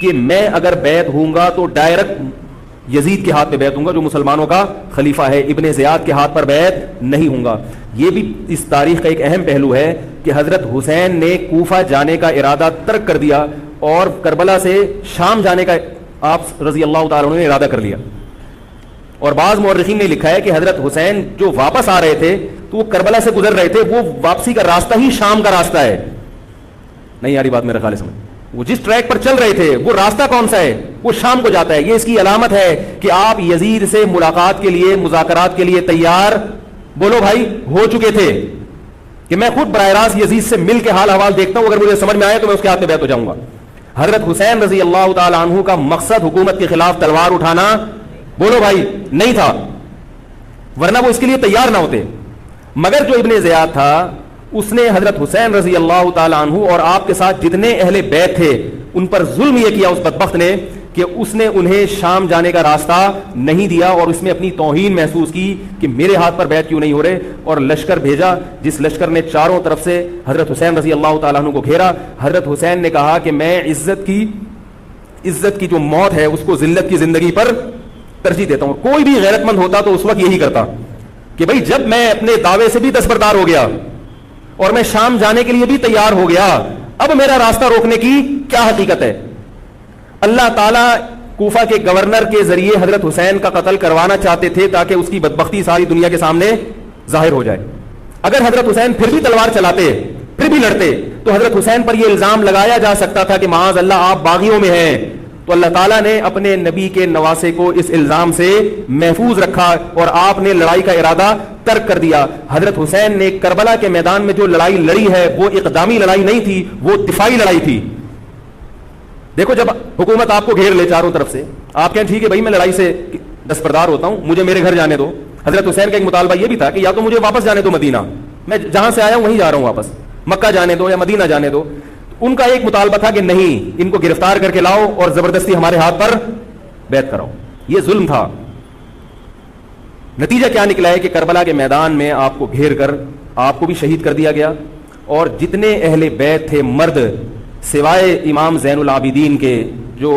کہ میں اگر بیعت ہوں گا تو ڈائریکٹ یزید کے ہاتھ پہ بیعت ہوں گا جو مسلمانوں کا خلیفہ ہے، ابن زیاد کے ہاتھ پر بیعت نہیں ہوں گا. یہ بھی اس تاریخ کا ایک اہم پہلو ہے کہ حضرت حسین نے کوفہ جانے کا ارادہ ترک کر دیا اور کربلا سے شام جانے کا آپ رضی اللہ تعالیٰ عنہ نے ارادہ کر لیا. اور بعض مورخین نے لکھا ہے کہ حضرت حسین جو واپس آ رہے تھے تو وہ کربلا سے گزر رہے تھے، وہ واپسی کا راستہ ہی شام کا راستہ ہے. نہیں یاری بات میرے خیال سمجھ، وہ جس ٹریک پر چل رہے تھے وہ راستہ کون سا ہے، وہ شام کو جاتا ہے. یہ اس کی علامت ہے کہ آپ یزید سے ملاقات کے لیے، مذاکرات کے لیے تیار بولو بھائی ہو چکے تھے کہ میں خود براہ راست یزید سے مل کے حال حوال دیکھتا ہوں، اگر مجھے سمجھ میں آئے تو میں اس کے ہاتھ میں بیعت ہو جاؤں گا. حضرت حسین رضی اللہ تعالی عنہ کا مقصد حکومت کے خلاف تلوار اٹھانا بولو بھائی نہیں تھا، ورنہ وہ اس کے لیے تیار نہ ہوتے. مگر جو ابن زیاد تھا اس نے حضرت حسین رضی اللہ تعالی عنہ اور آپ کے ساتھ جتنے اہل بیت تھے ان پر ظلم یہ کیا اس بدبخت نے کہ اس نے انہیں شام جانے کا راستہ نہیں دیا، اور اس میں اپنی توہین محسوس کی کہ میرے ہاتھ پر بیعت کیوں نہیں ہو رہے، اور لشکر بھیجا جس لشکر نے چاروں طرف سے حضرت حسین رضی اللہ تعالیٰ عنہ کو گھیرا. حضرت حسین نے کہا کہ میں عزت کی جو موت ہے اس کو ذلت کی زندگی پر ترجیح دیتا ہوں. کوئی بھی غیرت مند ہوتا تو اس وقت یہی کرتا کہ بھائی جب میں اپنے دعوے سے بھی دستبردار ہو گیا اور میں شام جانے کے لیے بھی تیار ہو گیا، اب میرا راستہ روکنے کی کیا حقیقت ہے. اللہ تعالیٰ کوفہ کے گورنر کے ذریعے حضرت حسین کا قتل کروانا چاہتے تھے تاکہ اس کی بدبختی ساری دنیا کے سامنے ظاہر ہو جائے. اگر حضرت حسین پھر بھی تلوار چلاتے، پھر بھی لڑتے، تو حضرت حسین پر یہ الزام لگایا جا سکتا تھا کہ معاذ اللہ آپ باغیوں میں ہیں. تو اللہ تعالیٰ نے اپنے نبی کے نواسے کو اس الزام سے محفوظ رکھا اور آپ نے لڑائی کا ارادہ ترک کر دیا. حضرت حسین نے کربلا کے میدان میں جو لڑائی لڑی ہے وہ اقدامی لڑائی نہیں تھی، وہ دفاعی لڑائی تھی. دیکھو جب حکومت آپ کو گھیر لے چاروں طرف سے، آپ کہیں ٹھیک ہے بھائی میں لڑائی سے دستبردار ہوتا ہوں، مجھے میرے گھر جانے دو. حضرت حسین کا ایک مطالبہ یہ بھی تھا کہ یا تو مجھے واپس جانے دو مدینہ، میں جہاں سے آیا ہوں وہیں جا رہا ہوں واپس، مکہ جانے دو یا مدینہ جانے دو. ان کا ایک مطالبہ تھا کہ نہیں، ان کو گرفتار کر کے لاؤ اور زبردستی ہمارے ہاتھ پر بیعت کراؤ. یہ ظلم تھا. نتیجہ کیا نکلا ہے کہ کربلا کے میدان میں آپ کو گھیر کر آپ کو بھی شہید کر دیا گیا، اور جتنے اہل بیت تھے مرد سوائے امام زین العابدین کے جو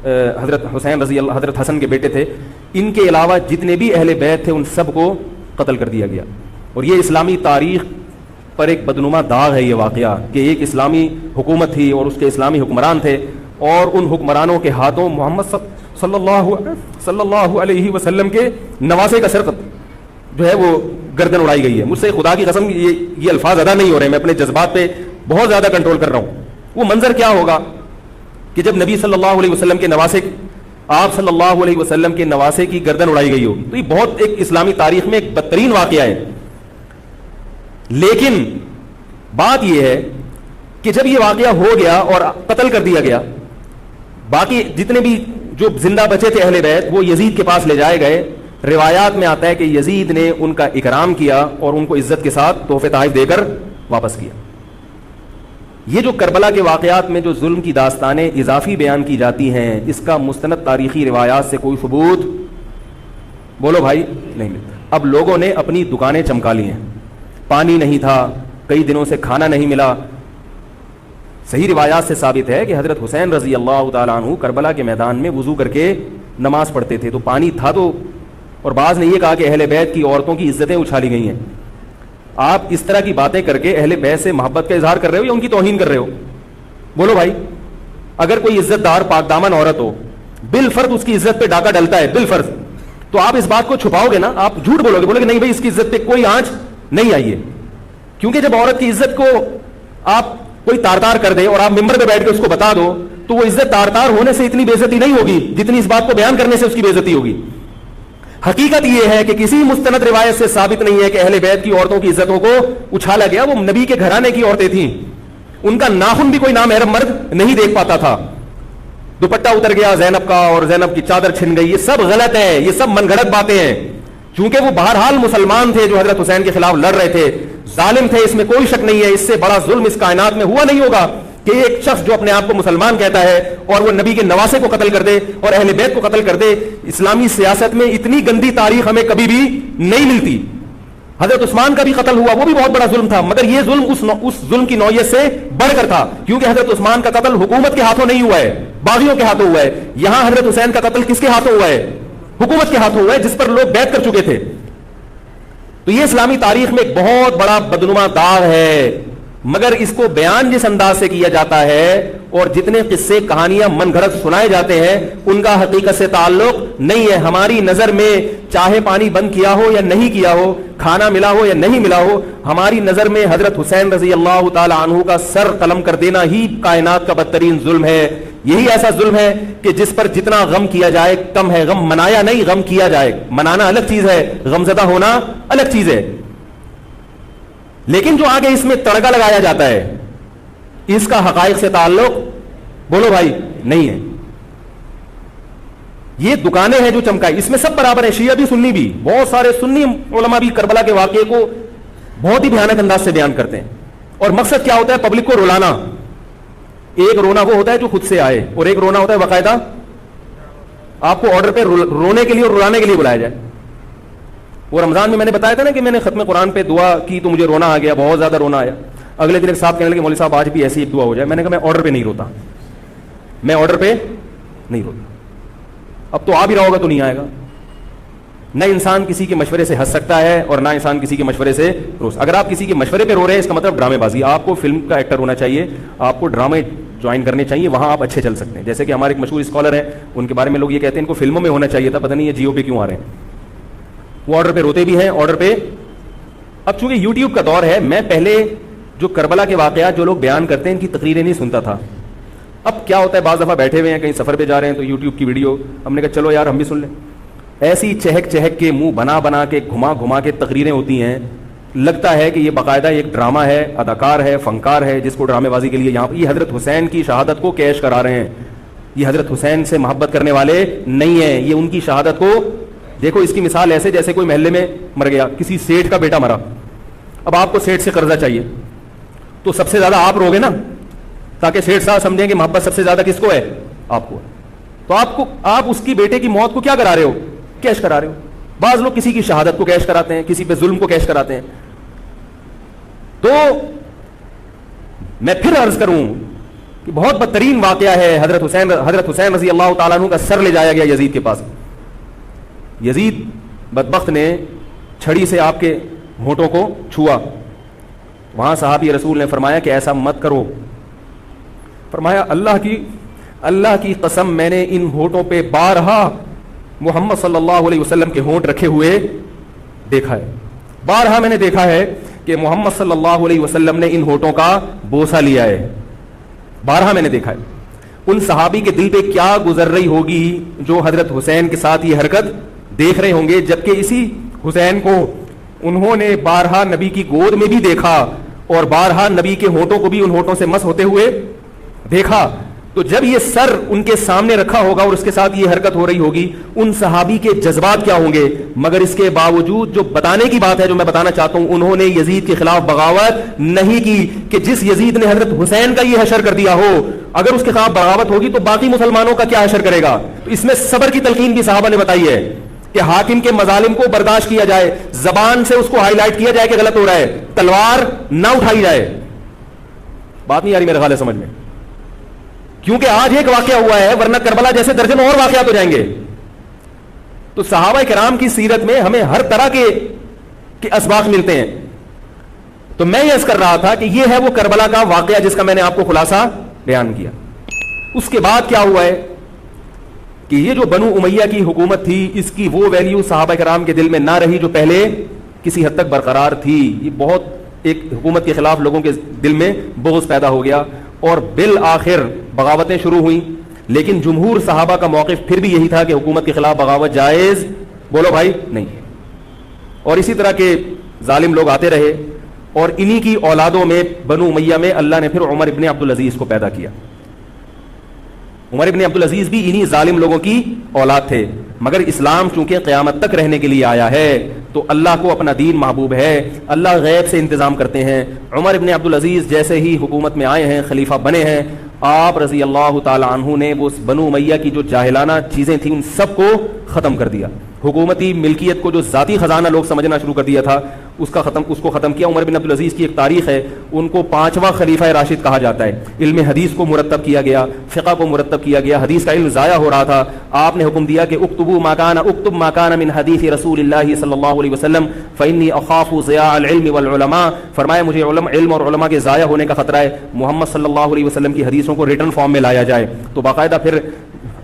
حضرت حسین رضی اللہ حضرت حسن کے بیٹے تھے، ان کے علاوہ جتنے بھی اہل بیت تھے ان سب کو قتل کر دیا گیا. اور یہ اسلامی تاریخ پر ایک بدنما داغ ہے یہ واقعہ کہ ایک اسلامی حکومت تھی اور اس کے اسلامی حکمران تھے، اور ان حکمرانوں کے ہاتھوں محمد صلی اللہ علیہ وسلم کے نواسے کا سر جو ہے وہ گردن اڑائی گئی ہے. مجھ سے خدا کی قسم یہ الفاظ ادا نہیں ہو رہے، میں اپنے جذبات پہ بہت زیادہ کنٹرول کر رہا ہوں. وہ منظر کیا ہوگا کہ جب نبی صلی اللہ علیہ وسلم کے نواسے آپ صلی اللہ علیہ وسلم کے نواسے کی گردن اڑائی گئی ہوگی. تو یہ بہت ایک اسلامی تاریخ میں ایک بدترین واقعہ ہے. لیکن بات یہ ہے کہ جب یہ واقعہ ہو گیا اور قتل کر دیا گیا, باقی جتنے بھی جو زندہ بچے تھے اہل بیت وہ یزید کے پاس لے جائے گئے. روایات میں آتا ہے کہ یزید نے ان کا اکرام کیا اور ان کو عزت کے ساتھ تحفے تحائف دے کر واپس کیا. یہ جو کربلا کے واقعات میں جو ظلم کی داستانیں اضافی بیان کی جاتی ہیں, اس کا مستند تاریخی روایات سے کوئی ثبوت بولو بھائی نہیں ملتا. اب لوگوں نے اپنی دکانیں چمکا لی ہیں, پانی نہیں تھا, کئی دنوں سے کھانا نہیں ملا. صحیح روایات سے ثابت ہے کہ حضرت حسین رضی اللہ تعالیٰ عنہ کربلا کے میدان میں وضو کر کے نماز پڑھتے تھے, تو پانی تھا تو. اور بعض نے یہ کہا کہ اہل بیت کی عورتوں کی عزتیں اچھالی گئی ہیں. آپ اس طرح کی باتیں کر کے اہل بیت سے محبت کا اظہار کر رہے ہو یا ان کی توہین کر رہے ہو؟ بولو بھائی. اگر کوئی عزت دار پاک دامن عورت ہو, بالفرض اس کی عزت پہ ڈاکہ ڈلتا ہے بالفرض, تو آپ اس بات کو چھپاؤ گے نا, آپ جھوٹ بولو گے, بولو گے نہیں بھائی اس کی عزت پہ کوئی آنچ نہیں آئی ہے. کیونکہ جب عورت کی عزت کو آپ کوئی تار تار کر دے اور آپ ممبر پہ بیٹھ کے اس کو بتا دو, تو وہ عزت تار تار ہونے سے اتنی بے عزتی نہیں ہوگی جتنی اس بات کو بیان کرنے سے اس کی بے عزتی ہوگی. حقیقت یہ ہے کہ کسی مستند روایت سے ثابت نہیں ہے کہ اہل بیت کی عورتوں کی عزتوں کو اچھالا گیا. وہ نبی کے گھرانے کی عورتیں تھیں, ان کا ناخن بھی کوئی نامحرم مرد نہیں دیکھ پاتا تھا. دوپٹہ اتر گیا زینب کا اور زینب کی چادر چھن گئی, یہ سب غلط ہے, یہ سب من گھڑت باتیں ہیں. چونکہ وہ بہرحال مسلمان تھے جو حضرت حسین کے خلاف لڑ رہے تھے, ظالم تھے, اس میں کوئی شک نہیں ہے. اس سے بڑا ظلم اس کائنات میں ہوا نہیں ہوگا کہ ایک شخص جو اپنے آپ کو مسلمان کہتا ہے اور وہ نبی کے نواسے کو قتل کر دے اور اہل بیت کو قتل کر دے. اسلامی سیاست میں اتنی گندی تاریخ ہمیں کبھی بھی نہیں ملتی. حضرت عثمان کا بھی قتل ہوا, وہ بھی بہت بڑا ظلم تھا, مگر یہ ظلم اس ظلم کی نوعیت سے بڑھ کر تھا, کیونکہ حضرت عثمان کا قتل حکومت کے ہاتھوں نہیں ہوا ہے, باغیوں کے ہاتھوں ہوا ہے. یہاں حضرت حسین کا قتل کس کے ہاتھوں ہوا ہے؟ حکومت کے ہاتھوں ہوا ہے, جس پر لوگ بیعت کر چکے تھے. تو یہ اسلامی تاریخ میں ایک بہت بڑا بدنما داغ ہے, مگر اس کو بیان جس انداز سے کیا جاتا ہے اور جتنے قصے کہانیاں من گھڑت سنائے جاتے ہیں ان کا حقیقت سے تعلق نہیں ہے. ہماری نظر میں چاہے پانی بند کیا ہو یا نہیں کیا ہو, کھانا ملا ہو یا نہیں ملا ہو, ہماری نظر میں حضرت حسین رضی اللہ تعالی عنہ کا سر قلم کر دینا ہی کائنات کا بدترین ظلم ہے. یہی ایسا ظلم ہے کہ جس پر جتنا غم کیا جائے کم ہے. غم منایا نہیں, غم کیا جائے. منانا الگ چیز ہے, غم زدہ ہونا الگ چیز ہے. لیکن جو آگے اس میں تڑکا لگایا جاتا ہے اس کا حقائق سے تعلق بولو بھائی نہیں ہے. یہ دکانیں ہیں جو چمکائی, اس میں سب برابر ہیں, شیعہ بھی سنی بھی. بہت سارے سنی علماء بھی کربلا کے واقعے کو بہت ہی بھیانک انداز سے بیان کرتے ہیں, اور مقصد کیا ہوتا ہے؟ پبلک کو رلانا. ایک رونا وہ ہوتا ہے جو خود سے آئے, اور ایک رونا ہوتا ہے باقاعدہ آپ کو آرڈر پہ رونے کے لیے اور رلانے کے لیے بلایا جائے. وہ رمضان میں نے بتایا تھا نا کہ میں نے ختم قرآن پہ دعا کی تو مجھے رونا آ گیا, بہت زیادہ رونا آیا. اگلے دن ایک صاحب کہنے لگے مولوی صاحب آج بھی ایسی ایک دعا ہو جائے. میں نے کہا میں آرڈر پہ نہیں روتا, میں آرڈر پہ نہیں روتا. اب تو آ بھی رہا ہوگا تو نہیں آئے گا. نہ انسان کسی کے مشورے سے ہنس سکتا ہے اور نہ انسان کسی کے مشورے سے رو. اگر آپ کسی کے مشورے پہ رو رہے ہیں اس کا مطلب ڈرامے بازی. آپ کو فلم کا ایکٹر ہونا چاہیے, آپ کو ڈرامے جوائن کرنے چاہیے, وہاں آپ اچھے چل سکتے ہیں. جیسے کہ ہمارے ایک مشہور اسکالر ہیں, ان کے بارے میں لوگ یہ کہتے ہیں ان کو فلموں میں ہونا چاہیے تھا, پتہ نہیں یہ جیو پہ کیوں آ رہے ہیں. وہ آرڈر پہ روتے بھی ہیں, آرڈر پہ. اب چونکہ یوٹیوب کا دور ہے, میں پہلے جو کربلا کے واقعات جو لوگ بیان کرتے ہیں ان کی تقریریں نہیں سنتا تھا. اب کیا ہوتا ہے, بعض دفعہ بیٹھے ہوئے ہیں کہیں سفر پہ جا رہے ہیں تو یوٹیوب کی ویڈیو, ہم نے کہا چلو یار ہم بھی سن لیں. ایسی چہک چہک کے منہ بنا بنا کے گھما گھما کے تقریریں ہوتی ہیں, لگتا ہے کہ یہ باقاعدہ ایک ڈرامہ ہے, اداکار ہے, فنکار ہے جس کو ڈرامے بازی کے لیے یہاں. یہ حضرت حسین کی شہادت کو کیش کرا رہے ہیں. یہ حضرت حسین سے محبت کرنے والے نہیں ہیں, یہ ان کی شہادت کو. دیکھو اس کی مثال ایسے جیسے کوئی محلے میں مر گیا, کسی سیٹ کا بیٹا مرا, اب آپ کو سیٹ سے قرضہ چاہیے تو سب سے زیادہ آپ روگے نا, تاکہ سیٹ صاحب سمجھیں کہ محبت سب سے زیادہ کس کو ہے؟ آپ کو. تو آپ اس کی بیٹے کی موت کو کیا کرا رہے ہو؟ کیش کرا رہے ہو. بعض لوگ کسی کی شہادت کو کیش کراتے ہیں, کسی پہ ظلم کو کیش کراتے ہیں. تو میں پھر عرض کروں کہ بہت بدترین واقعہ ہے. حضرت حسین رضی اللہ تعالیٰ عنہ کا سر لے جایا گیا یزید کے پاس. یزید بدبخت نے چھڑی سے آپ کے ہونٹوں کو چھوا. وہاں صحابی رسول نے فرمایا کہ ایسا مت کرو. فرمایا اللہ کی قسم میں نے ان ہونٹوں پہ بارہا محمد صلی اللہ علیہ وسلم کے ہونٹ رکھے ہوئے دیکھا ہے. بارہا میں نے دیکھا ہے کہ محمد صلی اللہ علیہ وسلم نے ان ہونٹوں کا بوسہ لیا ہے. بارہا میں نے دیکھا ہے. ان صحابی کے دل پہ کیا گزر رہی ہوگی جو حضرت حسین کے ساتھ یہ حرکت دیکھ رہے ہوں گے, جبکہ اسی حسین کو انہوں نے بارہا نبی کی گود میں بھی دیکھا اور بارہا نبی کے ہونٹوں کو بھی ان ہونٹوں سے مس ہوتے ہوئے دیکھا. تو جب یہ سر ان کے سامنے رکھا ہوگا اور اس کے ساتھ یہ حرکت ہو رہی ہوگی, ان صحابی کے جذبات کیا ہوں گے. مگر اس کے باوجود جو بتانے کی بات ہے, جو میں بتانا چاہتا ہوں, انہوں نے یزید کے خلاف بغاوت نہیں کی کہ جس یزید نے حضرت حسین کا یہ حشر کر دیا ہو, اگر اس کے خلاف بغاوت ہوگی تو باقی مسلمانوں کا کیا حشر کرے گا. تو اس میں صبر کی تلقین بھی صحابہ نے بتائی ہے کہ حاکم کے مظالم کو برداشت کیا جائے, زبان سے اس کو ہائی لائٹ کیا جائے کہ غلط ہو رہا ہے, تلوار نہ اٹھائی جائے. بات نہیں آ رہی میرے خیال ہے سمجھ میں, کیونکہ آج ایک واقعہ ہوا ہے ورنہ کربلا جیسے درجنوں اور واقعات ہو جائیں گے. تو صحابہ کرام کی سیرت میں ہمیں ہر طرح کے اسباق ملتے ہیں. تو میں یہ عرض کر رہا تھا کہ یہ ہے وہ کربلا کا واقعہ جس کا میں نے آپ کو خلاصہ بیان کیا. اس کے بعد کیا ہوا ہے کہ یہ جو بنو امیہ کی حکومت تھی, اس کی وہ ویلیو صحابہ کرام کے دل میں نہ رہی جو پہلے کسی حد تک برقرار تھی. یہ بہت ایک حکومت کے خلاف لوگوں کے دل میں بغض پیدا ہو گیا اور بالآخر بغاوتیں شروع ہوئیں. لیکن جمہور صحابہ کا موقف پھر بھی یہی تھا کہ حکومت کے خلاف بغاوت جائز, بولو بھائی, نہیں. اور اسی طرح کے ظالم لوگ آتے رہے اور انہی کی اولادوں میں بنو امیہ میں اللہ نے پھر عمر ابن عبدالعزیز کو پیدا کیا. عمر ابن عبدالعزیز بھی انہی ظالم لوگوں کی اولاد تھے, مگر اسلام چونکہ قیامت تک رہنے کے لیے آیا ہے تو اللہ کو اپنا دین محبوب ہے, اللہ غیب سے انتظام کرتے ہیں. عمر ابن عبدالعزیز جیسے ہی حکومت میں آئے ہیں, خلیفہ بنے ہیں, آپ رضی اللہ تعالی عنہ نے وہ بنو امیہ کی جو جاہلانہ چیزیں تھیں ان سب کو ختم کر دیا. حکومتی ملکیت کو جو ذاتی خزانہ لوگ سمجھنا شروع کر دیا تھا اس کو ختم کیا. عمر بن عبدالعزیز کی ایک تاریخ ہے, ان کو 5واں خلیفہ راشد کہا جاتا ہے. علم حدیث کو مرتب کیا گیا, فقہ کو مرتب کیا گیا, حدیث کا علم ضائع ہو رہا تھا. آپ نے حکم دیا کہ اکتب ما کان من حدیث رسول اللہ صلی اللہ علیہ وسلم فانی اخاف ضیاع العلم والعلماء. فرمایا مجھے علم اور علماء کے ضائع ہونے کا خطرہ ہے, محمد صلی اللہ علیہ وسلم کی حدیثوں کو ریٹن فارم میں لایا جائے. تو باقاعدہ پھر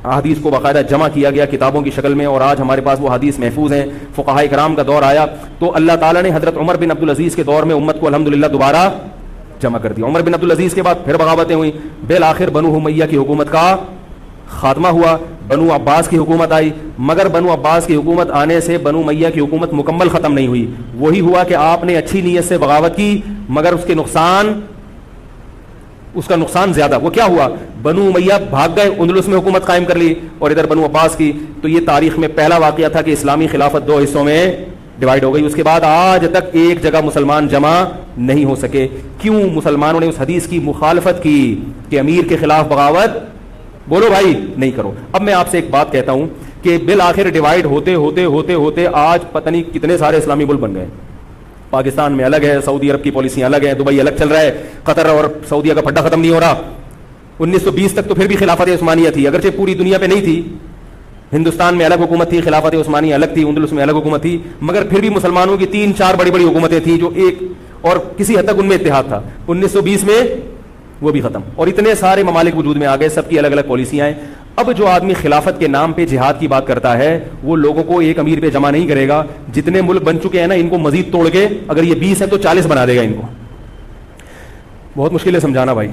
حدیث کو باقاعدہ جمع کیا گیا کتابوں کی شکل میں, اور آج ہمارے پاس وہ حدیث محفوظ ہیں. فقہاء کرام کا دور آیا تو اللہ تعالیٰ نے حضرت عمر بن عبدالعزیز کے دور میں امت کو الحمدللہ دوبارہ جمع کر دیا. عمر بن عبدالعزیز کے بعد پھر بغاوتیں ہوئیں, بالآخر بنو امیہ کی حکومت کا خاتمہ ہوا. بنو عباس کی حکومت آئی, مگر بنو عباس کی حکومت آنے سے بنو امیہ کی حکومت مکمل ختم نہیں ہوئی. وہی ہوا کہ آپ نے اچھی نیت سے بغاوت کی مگر اس کا نقصان زیادہ. وہ کیا ہوا, بنو امیہ بھاگ گئے, اندلس میں حکومت قائم کر لی اور ادھر بنو عباس کی. تو یہ تاریخ میں پہلا واقعہ تھا کہ اسلامی خلافت 2 حصوں میں ڈیوائیڈ ہو گئی. اس کے بعد آج تک ایک جگہ مسلمان جمع نہیں ہو سکے. کیوں؟ مسلمانوں نے اس حدیث کی مخالفت کی کہ امیر کے خلاف بغاوت, بولو بھائی, نہیں کرو. اب میں آپ سے ایک بات کہتا ہوں کہ بالآخر ڈیوائیڈ ہوتے ہوتے ہوتے ہوتے آج پتہ نہیں کتنے سارے اسلامی ملک بن گئے. پاکستان میں الگ ہے, سعودی عرب کی پالیسیاں الگ ہیں, دبئی الگ چل رہا ہے, قطر اور سعودیہ کا پھڈا ختم نہیں ہو رہا. 1920 تک تو پھر بھی خلافت عثمانیہ تھی, اگرچہ پوری دنیا پہ نہیں تھی. ہندوستان میں الگ حکومت تھی, خلافت عثمانیہ الگ تھی, اندلس میں الگ حکومت تھی, مگر پھر بھی مسلمانوں کی 3-4 بڑی بڑی حکومتیں تھیں جو ایک اور کسی حد تک ان میں اتحاد تھا. 1920 میں وہ بھی ختم, اور اتنے سارے ممالک وجود میں آ گئے, سب کی الگ الگ پالیسیاں ہیں. اب جو آدمی خلافت کے نام پہ جہاد کی بات کرتا ہے وہ لوگوں کو ایک امیر پہ جمع نہیں کرے گا. جتنے ملک بن چکے ہیں نا, ان کو مزید توڑ کے اگر یہ 20 ہے تو 40 بنا دے گا. ان کو بہت مشکل ہے سمجھانا بھائی.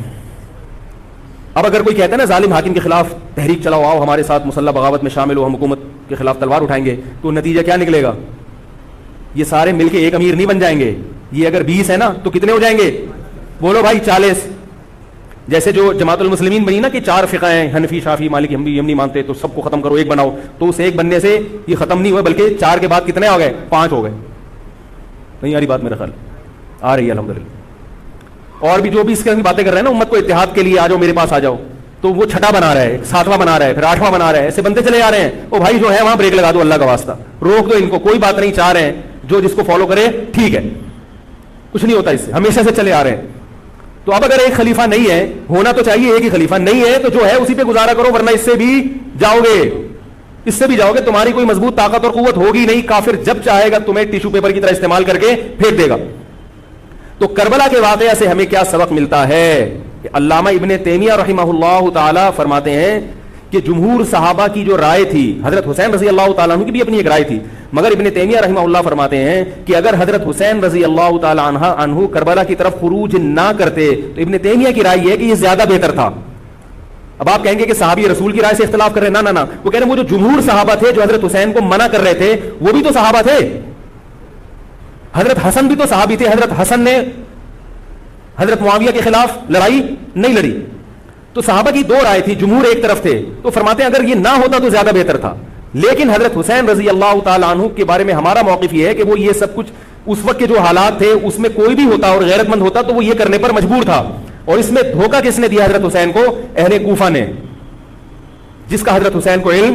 اب اگر کوئی کہتا ہے نا ظالم حاکم کے خلاف تحریک چلاؤ, آؤ ہمارے ساتھ مسلح بغاوت میں شامل ہو, ہم حکومت کے خلاف تلوار اٹھائیں گے, تو نتیجہ کیا نکلے گا؟ یہ سارے مل کے ایک امیر نہیں بن جائیں گے. یہ اگر 20 ہے نا تو کتنے ہو جائیں گے؟ بولو بھائی 40. جیسے جو جماعت المسلمین بنی نا کہ 4 فقہ ہیں, حنفی, شافعی, مالکی, ہم نہیں مانتے, تو سب کو ختم کرو, ایک بناؤ. تو اس ایک بننے سے یہ ختم نہیں ہوئے بلکہ 4 کے بعد کتنے ہو گئے؟ 5 ہو گئے. نہیں آ رہی بات؟ میرا خیال آ رہی ہے الحمدللہ. اور بھی جو بھی اس کی باتیں کر رہے ہیں نا امت کو اتحاد کے لیے, آ جاؤ میرے پاس آ جاؤ, تو وہ 6واں بنا رہا ہے, 7واں بنا رہا ہے, پھر 8واں بنا رہا ہے, ایسے بنتے چلے آ رہے ہیں. وہ بھائی جو ہے وہاں بریک لگا دو, اللہ کا واسطہ روک دو ان کو, کوئی بات نہیں. 4 ہیں, جو جس کو فالو کرے ٹھیک ہے, کچھ نہیں ہوتا اس سے, ہمیشہ سے چلے آ رہے ہیں. تو اب اگر ایک خلیفہ نہیں ہے, ہونا تو چاہیے ایک ہی خلیفہ, نہیں ہے تو جو ہے اسی پہ گزارا کرو, ورنہ اس سے بھی جاؤ گے, اس سے بھی جاؤ گے. تمہاری کوئی مضبوط طاقت اور قوت ہوگی نہیں. کافر جب چاہے گا تمہیں ٹیشو پیپر کی طرح استعمال کر کے پھینک دے گا. تو کربلا کے واقعہ سے ہمیں کیا سبق ملتا ہے کہ علامہ ابن تیمیہ رحمہ اللہ تعالی فرماتے ہیں کہ جمہور صحابہ کی جو رائے تھی, حضرت حسین رضی اللہ تعالیٰ عنہ کی بھی اپنی ایک رائے تھی, مگر ابن تیمیہ رحمہ اللہ فرماتے ہیں کہ اگر حضرت حسین رضی اللہ تعالیٰ عنہ کربلا کی طرف خروج نہ کرتے تو ابن تیمیہ کی رائے یہ ہے کہ یہ زیادہ بہتر تھا. اب آپ کہیں گے کہ صحابی رسول کی رائے سے اختلاف کر رہے ہیں، نہ وہ کہہ رہے ہیں وہ جو جمہور صحابہ تھے جو حضرت حسین کو منع کر رہے تھے وہ بھی تو صحابہ تھے. حضرت حسن بھی تو صحابی تھے. حضرت حسن نے حضرت معاویہ کے خلاف لڑائی نہیں لڑی. تو صحابہ کی دو رائے تھی، جمہور ایک طرف تھے. تو فرماتے ہیں اگر یہ نہ ہوتا تو زیادہ بہتر تھا. لیکن حضرت حسین رضی اللہ تعالیٰ عنہ کے بارے میں ہمارا موقف یہ ہے کہ وہ یہ سب کچھ اس وقت کے جو حالات تھے اس میں کوئی بھی ہوتا اور غیرت مند ہوتا تو وہ یہ کرنے پر مجبور تھا. اور اس میں دھوکہ کس نے دیا؟ حضرت حسین کو، اہل کوفہ نے، جس کا حضرت حسین کو علم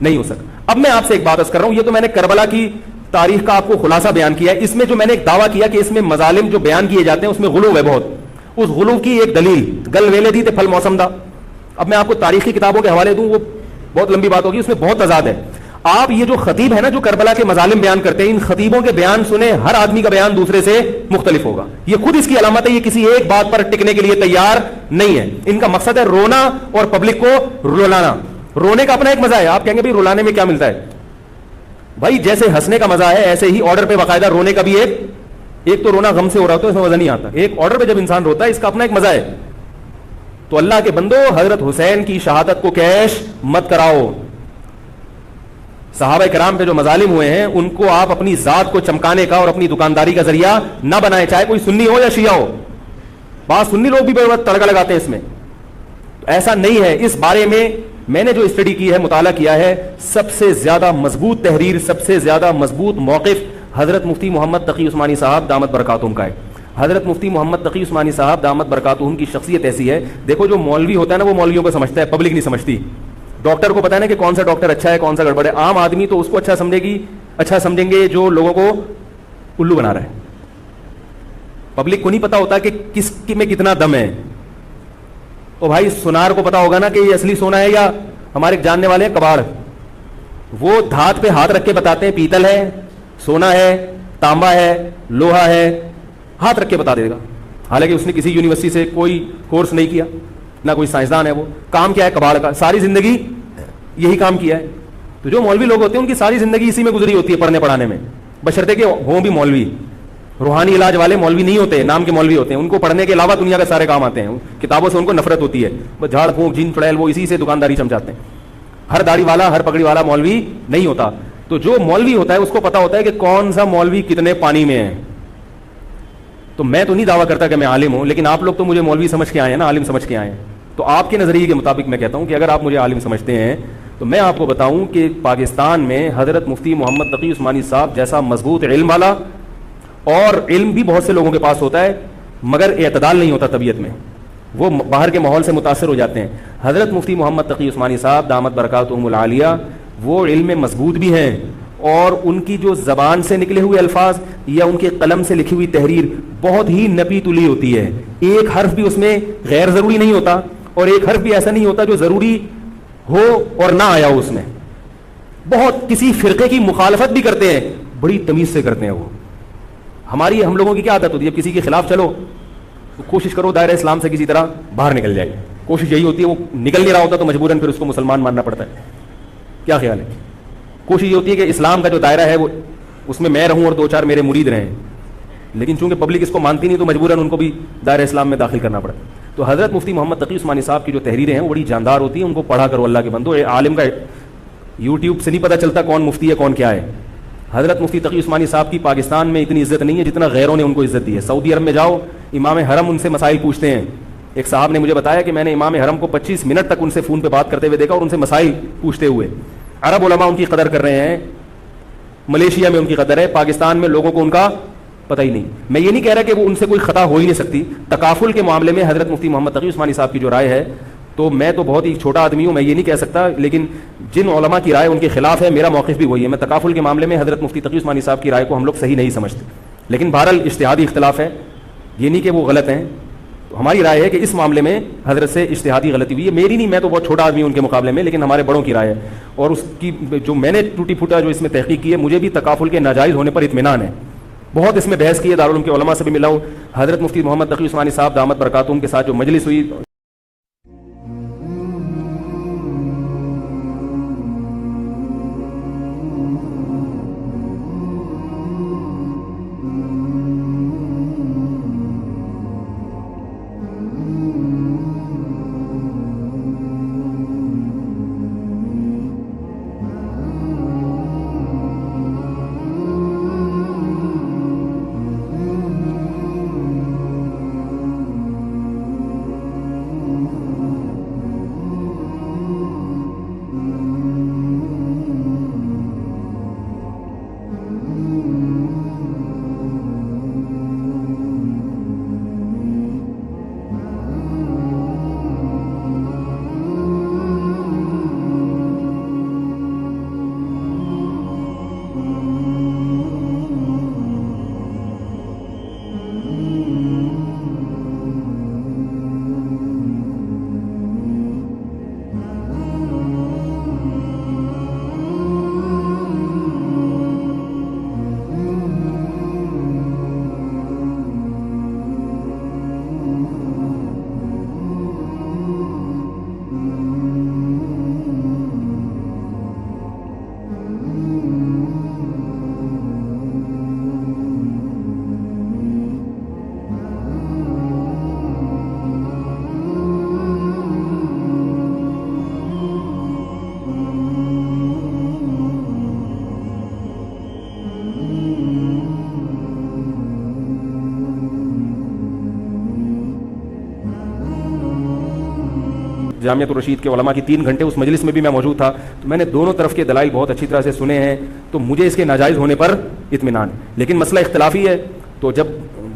نہیں ہو سکا. اب میں آپ سے ایک بات عرض کر رہا ہوں، یہ تو میں نے کربلا کی تاریخ کا آپ کو خلاصہ بیان کیا ہے. اس میں جو میں نے ایک دعویٰ کیا کہ اس میں مظالم جو بیان کیے جاتے ہیں اس میں غلو ہے بہت. اس غلو کی ایک دلیل گل ویلے دی تے پھل موسم دا. اب میں آپ کو تاریخی کتابوں کے حوالے دوں، وہ بہت لمبی بات ہوگی، اس میں بہت تضاد ہے. آپ یہ جو خطیب ہے نا جو کربلا کے مظالم بیان کرتے ہیں، ان خطیبوں کے بیان سنیں، ہر آدمی کا بیان دوسرے سے مختلف ہوگا. یہ خود اس کی علامت ہے، یہ کسی ایک بات پر ٹکنے کے لیے تیار نہیں ہے. ان کا مقصد ہے رونا اور پبلک کو رلانا. رونے کا اپنا ایک مزہ ہے. آپ کہیں گے بھائی رلانے میں کیا ملتا ہے؟ بھائی جیسے ہنسنے کا مزہ ہے ایسے ہی آرڈر پہ باقاعدہ رونے کا بھی ایک تو رونا غم سے ہو رہا تو اس میں مزہ نہیں آتا. ایک آرڈر پہ جب انسان روتا ہے اس کا اپنا ایک مزہ ہے. تو اللہ کے بندو، حضرت حسین کی شہادت کو کیش مت کراؤ. صحابہ کرام پہ جو مظالم ہوئے ہیں ان کو آپ اپنی ذات کو چمکانے کا اور اپنی دکانداری کا ذریعہ نہ بنائیں، چاہے کوئی سنی ہو یا شیعہ ہو. بعض سنی لوگ بھی بڑے وقت تڑکا لگاتے ہیں اس میں. ایسا نہیں ہے. اس بارے میں نے جو اسٹڈی کی ہے، مطالعہ کیا ہے، سب سے زیادہ مضبوط تحریر، سب سے زیادہ مضبوط موقف حضرت مفتی محمد تقی عثمانی صاحب دامت برکاتہم کا ہے. حضرت مفتی محمد تقی عثمانی صاحب دامت برکاتہم کی شخصیت ایسی ہے، دیکھو جو مولوی ہوتا ہے نا وہ مولویوں کو سمجھتا ہے، پبلک نہیں سمجھتی. ڈاکٹر کو پتا ہے نا کہ کون سا ڈاکٹر اچھا ہے کون سا گڑبڑ ہے. عام آدمی تو اس کو اچھا سمجھیں گے جو لوگوں کو الو بنا رہا ہے. پبلک کو نہیں پتا ہوتا کہ کس میں کتنا دم ہے. تو بھائی سونار کو پتا ہوگا نا کہ یہ اصلی سونا ہے یا ہمارے جاننے والے ہیں کباڑ، وہ دھات پہ ہاتھ رکھ کے بتاتے ہیں پیتل ہے، سونا ہے، تانبا ہے، لوہا ہے، ہاتھ رکھ کے بتا دے گا. حالانکہ اس نے کسی یونیورسٹی سے کوئی کورس نہیں کیا، نہ کوئی سائنسدان ہے. وہ کام کیا ہے کباڑ کا، ساری زندگی یہی کام کیا ہے. تو جو مولوی لوگ ہوتے ہیں ان کی ساری زندگی اسی میں گزری ہوتی ہے، پڑھنے پڑھانے میں، بشرطے کہ ہوں بھی مولوی. روحانی علاج والے مولوی نہیں ہوتے، نام کے مولوی ہوتے ہیں. ان کو پڑھنے کے علاوہ دنیا کے سارے کام آتے ہیں. کتابوں سے ان کو نفرت ہوتی ہے، بس جھاڑ پھونک جن چڑیل وہ اسی سے دکانداری چمچاتے ہیں. ہر داڑھی والا ہر پگڑی والا مولوی نہیں ہوتا. تو جو مولوی ہوتا ہے اس کو پتا ہوتا ہے کہ کون سا مولوی کتنے پانی میں ہے. تو میں تو نہیں دعویٰ کرتا کہ میں عالم ہوں، لیکن آپ لوگ تو مجھے مولوی سمجھ کے آئے ہیں نا، عالم سمجھ کے آئے ہیں. تو آپ کے نظریے کے مطابق میں کہتا ہوں کہ اگر آپ مجھے عالم سمجھتے ہیں تو میں آپ کو بتاؤں کہ پاکستان میں حضرت مفتی محمد تقی عثمانی صاحب جیسا مضبوط علم والا، اور علم بھی بہت سے لوگوں کے پاس ہوتا ہے مگر اعتدال نہیں ہوتا طبیعت میں، وہ باہر کے ماحول سے متاثر ہو جاتے ہیں. حضرت مفتی محمد تقی عثمانی صاحب دامت برکاتہم العالیہ وہ علم میں مضبوط بھی ہیں، اور ان کی جو زبان سے نکلے ہوئے الفاظ یا ان کے قلم سے لکھی ہوئی تحریر بہت ہی نپی تلی ہوتی ہے. ایک حرف بھی اس میں غیر ضروری نہیں ہوتا، اور ایک حرف بھی ایسا نہیں ہوتا جو ضروری ہو اور نہ آیا ہو اس میں. بہت کسی فرقے کی مخالفت بھی کرتے ہیں، بڑی تمیز سے کرتے ہیں. وہ ہم لوگوں کی کیا عادت ہوتی ہے، جب کسی کے خلاف چلو تو کوشش کرو دائرہ اسلام سے کسی طرح باہر نکل جائے. کوشش یہی ہوتی ہے، وہ نکل نہیں رہا ہوتا تو مجبوراً پھر اس کو مسلمان ماننا پڑتا ہے. کیا خیال ہے؟ کوشش یہ ہوتی ہے کہ اسلام کا جو دائرہ ہے وہ اس میں رہوں اور 2-4 میرے مرید رہیں. لیکن چونکہ پبلک اس کو مانتی نہیں تو مجبوراً ان کو بھی دائرہ اسلام میں داخل کرنا پڑتا ہے. تو حضرت مفتی محمد تقی عثمانی صاحب کی جو تحریریں ہیں وہ بڑی جاندار ہوتی ہیں. ان کو پڑھا کرو اللہ کے بندو. عالم کا یوٹیوب سے نہیں پتہ چلتا کون مفتی ہے کون کیا ہے. حضرت مفتی تقی عثمانی صاحب کی پاکستان میں اتنی عزت نہیں ہے جتنا غیروں نے ان کو عزت دی ہے. سعودی عرب میں جاؤ، امام حرم ان سے مسائل پوچھتے ہیں. ایک صاحب نے مجھے بتایا کہ میں نے امام حرم کو 25 منٹ تک ان سے فون پہ بات کرتے ہوئے دیکھا اور ان سے مسائل پوچھتے ہوئے. عرب علماء ان کی قدر کر رہے ہیں، ملیشیا میں ان کی قدر ہے، پاکستان میں لوگوں کو ان کا پتہ ہی نہیں. میں یہ نہیں کہہ رہا کہ وہ ان سے کوئی خطا ہو ہی نہیں سکتی. تکافل کے معاملے میں حضرت مفتی محمد تقی عثمانی صاحب کی جو رائے ہے، تو میں تو بہت ہی چھوٹا آدمی ہوں، میں یہ نہیں کہہ سکتا، لیکن جن علماء کی رائے ان کے خلاف ہے میرا موقف بھی وہی ہے. میں تکافل کے معاملے میں حضرت مفتی تقی عثمانی صاحب کی رائے کو ہم لوگ صحیح نہیں سمجھتے، لیکن بہرحال اجتہادی اختلاف ہے، یہ نہیں کہ وہ غلط ہیں. تو ہماری رائے ہے کہ اس معاملے میں حضرت سے اجتہادی غلطی ہوئی ہے. میری نہیں، میں تو بہت چھوٹا آدمی ہوں ان کے مقابلے میں، لیکن ہمارے بڑوں کی رائے ہے. اور اس کی جو میں نے ٹوٹی پھوٹا جو اس میں تحقیق کی ہے، مجھے بھی تکافل کے ناجائز ہونے پر اطمینان ہے. بہت اس میں بحث کی ہے، دارالعلوم کے علماء سے بھی ملا ہوں. حضرت مفتی محمد تقی عثمانی صاحب دامت برکاتہم کے ساتھ جو مجلس ہوئی جامعۃ الرشید کے علماء کی 3 گھنٹے اس مجلس میں بھی میں موجود تھا, تو میں نے دونوں طرف کے دلائل بہت اچھی طرح سے سنے ہیں, تو مجھے اس کے ناجائز ہونے پر اطمینان. لیکن مسئلہ اختلافی ہے, تو جب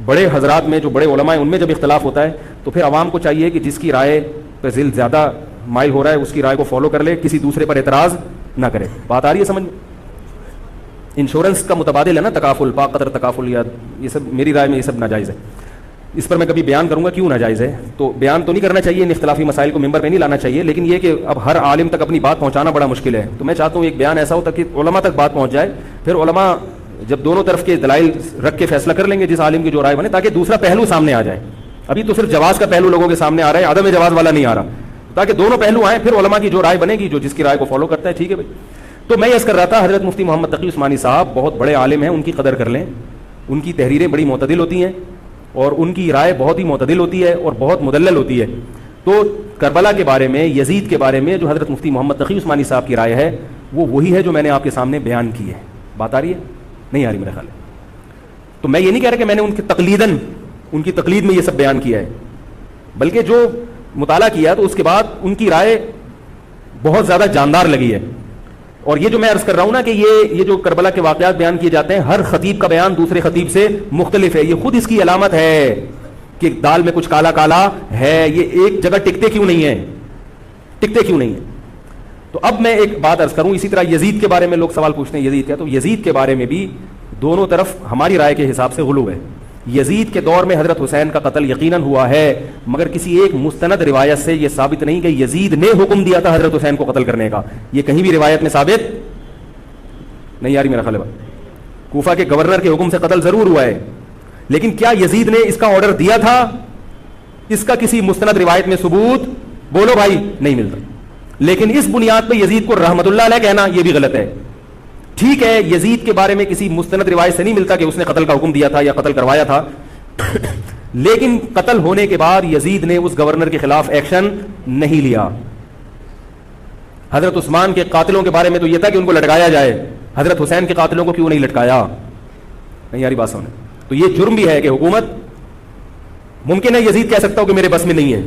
بڑے حضرات میں جو بڑے علماء ہیں ان میں جب اختلاف ہوتا ہے تو پھر عوام کو چاہیے کہ جس کی رائے پہ ذل زیادہ مائل ہو رہا ہے اس کی رائے کو فالو کر لے, کسی دوسرے پر اعتراض نہ کرے. بات آ رہی ہے سمجھ میں؟ انشورنس کا متبادل ہے نا تکافل, پا قدر تکافل, یا یہ سب میری رائے میں یہ سب ناجائز ہے. اس پر میں کبھی بیان کروں گا کیوں ناجائز ہے. تو بیان تو نہیں کرنا چاہیے, ان اختلافی مسائل کو ممبر پہ نہیں لانا چاہیے, لیکن یہ کہ اب ہر عالم تک اپنی بات پہنچانا بڑا مشکل ہے. تو میں چاہتا ہوں ایک بیان ایسا ہو تاکہ علماء تک بات پہنچ جائے, پھر علماء جب دونوں طرف کے دلائل رکھ کے فیصلہ کر لیں گے جس عالم کی جو رائے بنے, تاکہ دوسرا پہلو سامنے آ جائے. ابھی تو صرف جواز کا پہلو لوگوں کے سامنے آ رہا ہے, عدم جواز والا نہیں آ رہا, تاکہ دونوں پہلو آئیں, پھر علماء کی جو رائے بنے گی جو جس کی رائے کو فالو کرتا ہے. ٹھیک ہے بھائی. تو میں یہ کر رہا تھا, حضرت مفتی محمد تقی عثمانی صاحب بہت بڑے عالم ہیں, ان کی قدر کر لیں. ان کی تحریریں بڑی معتدل ہوتی ہیں اور ان کی رائے بہت ہی معتدل ہوتی ہے اور بہت مدلل ہوتی ہے. تو کربلا کے بارے میں, یزید کے بارے میں جو حضرت مفتی محمد تقی عثمانی صاحب کی رائے ہے وہ وہی ہے جو میں نے آپ کے سامنے بیان کی ہے. بات آ رہی ہے؟ نہیں آ رہی میرے خیال ہے. تو میں یہ نہیں کہہ رہا کہ میں نے ان کی تقلید میں یہ سب بیان کیا ہے, بلکہ جو مطالعہ کیا تو اس کے بعد ان کی رائے بہت زیادہ جاندار لگی ہے. اور یہ جو میں عرض کر رہا ہوں نا کہ یہ جو کربلا کے واقعات بیان کیے جاتے ہیں, ہر خطیب کا بیان دوسرے خطیب سے مختلف ہے. یہ خود اس کی علامت ہے کہ دال میں کچھ کالا کالا ہے, یہ ایک جگہ ٹکتے کیوں نہیں ہیں. تو اب میں ایک بات عرض کروں. اسی طرح یزید کے بارے میں لوگ سوال پوچھتے ہیں یزید کیا, تو یزید کے بارے میں بھی دونوں طرف ہماری رائے کے حساب سے غلو ہے. یزید کے دور میں حضرت حسین کا قتل یقیناً ہوا ہے, مگر کسی ایک مستند روایت سے یہ ثابت نہیں کہ یزید نے حکم دیا تھا حضرت حسین کو قتل کرنے کا. یہ کہیں بھی روایت میں ثابت نہیں آ رہی میرا خیال ہے. کوفہ کے گورنر کے حکم سے قتل ضرور ہوا ہے, لیکن کیا یزید نے اس کا آرڈر دیا تھا؟ اس کا کسی مستند روایت میں ثبوت بولو بھائی نہیں ملتا. لیکن اس بنیاد پہ یزید کو رحمت اللہ علیہ کہنا یہ بھی غلط ہے. ٹھیک ہے, یزید کے بارے میں کسی مستند روایت سے نہیں ملتا کہ اس نے قتل کا حکم دیا تھا یا قتل کروایا تھا, لیکن قتل ہونے کے بعد یزید نے اس گورنر کے خلاف ایکشن نہیں لیا. حضرت عثمان کے قاتلوں کے بارے میں تو یہ تھا کہ ان کو لٹکایا جائے, حضرت حسین کے قاتلوں کو کیوں نہیں لٹکایا؟ نہیں یاری بات سمجھ. تو یہ جرم بھی ہے کہ حکومت, ممکن ہے یزید کہہ سکتا ہو کہ میرے بس میں نہیں ہے,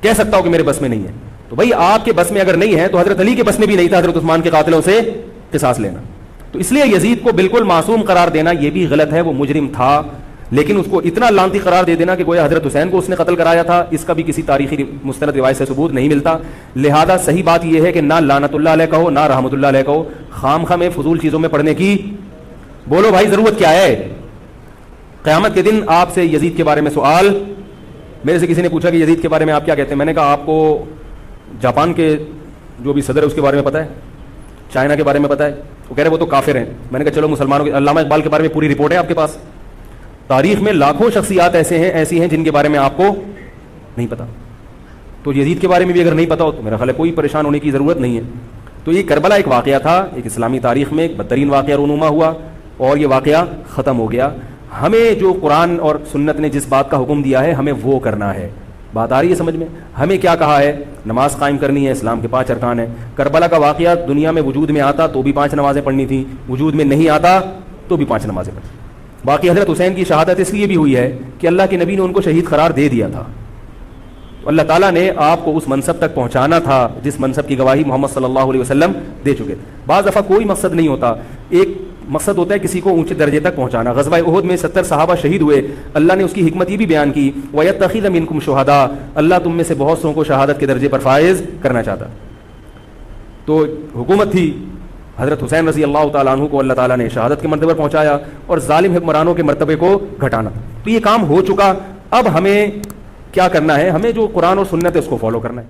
کہہ سکتا ہو کہ میرے بس میں نہیں ہے. تو بھائی آپ کے بس میں اگر نہیں ہے تو حضرت علی کے بس میں بھی نہیں تھا حضرت عثمان کے قاتلوں سے قصاص لینا. تو اس لیے یزید کو بالکل معصوم قرار دینا یہ بھی غلط ہے. وہ مجرم تھا, لیکن اس کو اتنا لعنتی قرار دے دینا کہ گویا حضرت حسین کو اس نے قتل کرایا تھا, اس کا بھی کسی تاریخی مستند روایت سے ثبوت نہیں ملتا. لہذا صحیح بات یہ ہے کہ نہ لعنت اللہ علیہ کہو نہ رحمت اللہ علیہ کہو. خام خواہ میں فضول چیزوں میں پڑھنے کی بولو بھائی ضرورت کیا ہے؟ قیامت کے دن آپ سے یزید کے بارے میں سوال, میرے سے کسی نے پوچھا کہ یزید کے بارے میں آپ کیا کہتے ہیں. میں نے کہا آپ کو جاپان کے جو بھی صدر ہے اس کے بارے میں پتہ ہے, چائنا کے بارے میں پتہ ہے؟ وہ کہہ رہے وہ تو کافر ہیں. میں نے کہا چلو مسلمانوں کے, علامہ اقبال کے بارے میں پوری رپورٹ ہے آپ کے پاس. تاریخ میں لاکھوں شخصیات ایسی ہیں جن کے بارے میں آپ کو نہیں پتا. تو یزید کے بارے میں بھی اگر نہیں پتا ہو تو میرا خیال ہے کوئی پریشان ہونے کی ضرورت نہیں ہے. تو یہ کربلا ایک واقعہ تھا, ایک اسلامی تاریخ میں ایک بدترین واقعہ رونما ہوا اور یہ واقعہ ختم ہو گیا. ہمیں جو قرآن اور سنت نے جس بات کا حکم دیا ہے ہمیں وہ کرنا ہے. بات آ رہی ہے سمجھ میں؟ ہمیں کیا کہا ہے؟ نماز قائم کرنی ہے, اسلام کے 5 ارکان ہیں. کربلا کا واقعہ دنیا میں وجود میں آتا تو بھی 5 نمازیں پڑھنی تھی, وجود میں نہیں آتا تو بھی 5 نمازیں پڑھنی. باقی حضرت حسین کی شہادت اس لیے بھی ہوئی ہے کہ اللہ کے نبی نے ان کو شہید قرار دے دیا تھا. اللہ تعالیٰ نے آپ کو اس منصب تک پہنچانا تھا جس منصب کی گواہی محمد صلی اللہ علیہ وسلم دے چکے تھے. بعض دفعہ کوئی مقصد نہیں ہوتا, ایک مقصد ہوتا ہے کسی کو اونچے درجے تک پہنچانا. غزوہ احد میں 70 صحابہ شہید ہوئے, اللہ نے اس کی حکمت یہ بھی بیان کی وَيَتَّخِذَ مِنْكُمْ شُهَدَاءَ, اللہ تم میں سے بہت سو کو شہادت کے درجے پر فائز کرنا چاہتا. تو حکومت تھی حضرت حسین رضی اللہ تعالیٰ عنہ کو اللہ تعالیٰ نے شہادت کے مرتبے پر پہنچایا اور ظالم حکمرانوں کے مرتبے کو گھٹانا. تو یہ کام ہو چکا, اب ہمیں کیا کرنا ہے؟ ہمیں جو قرآن اور سنت ہے اس کو فالو کرنا ہے.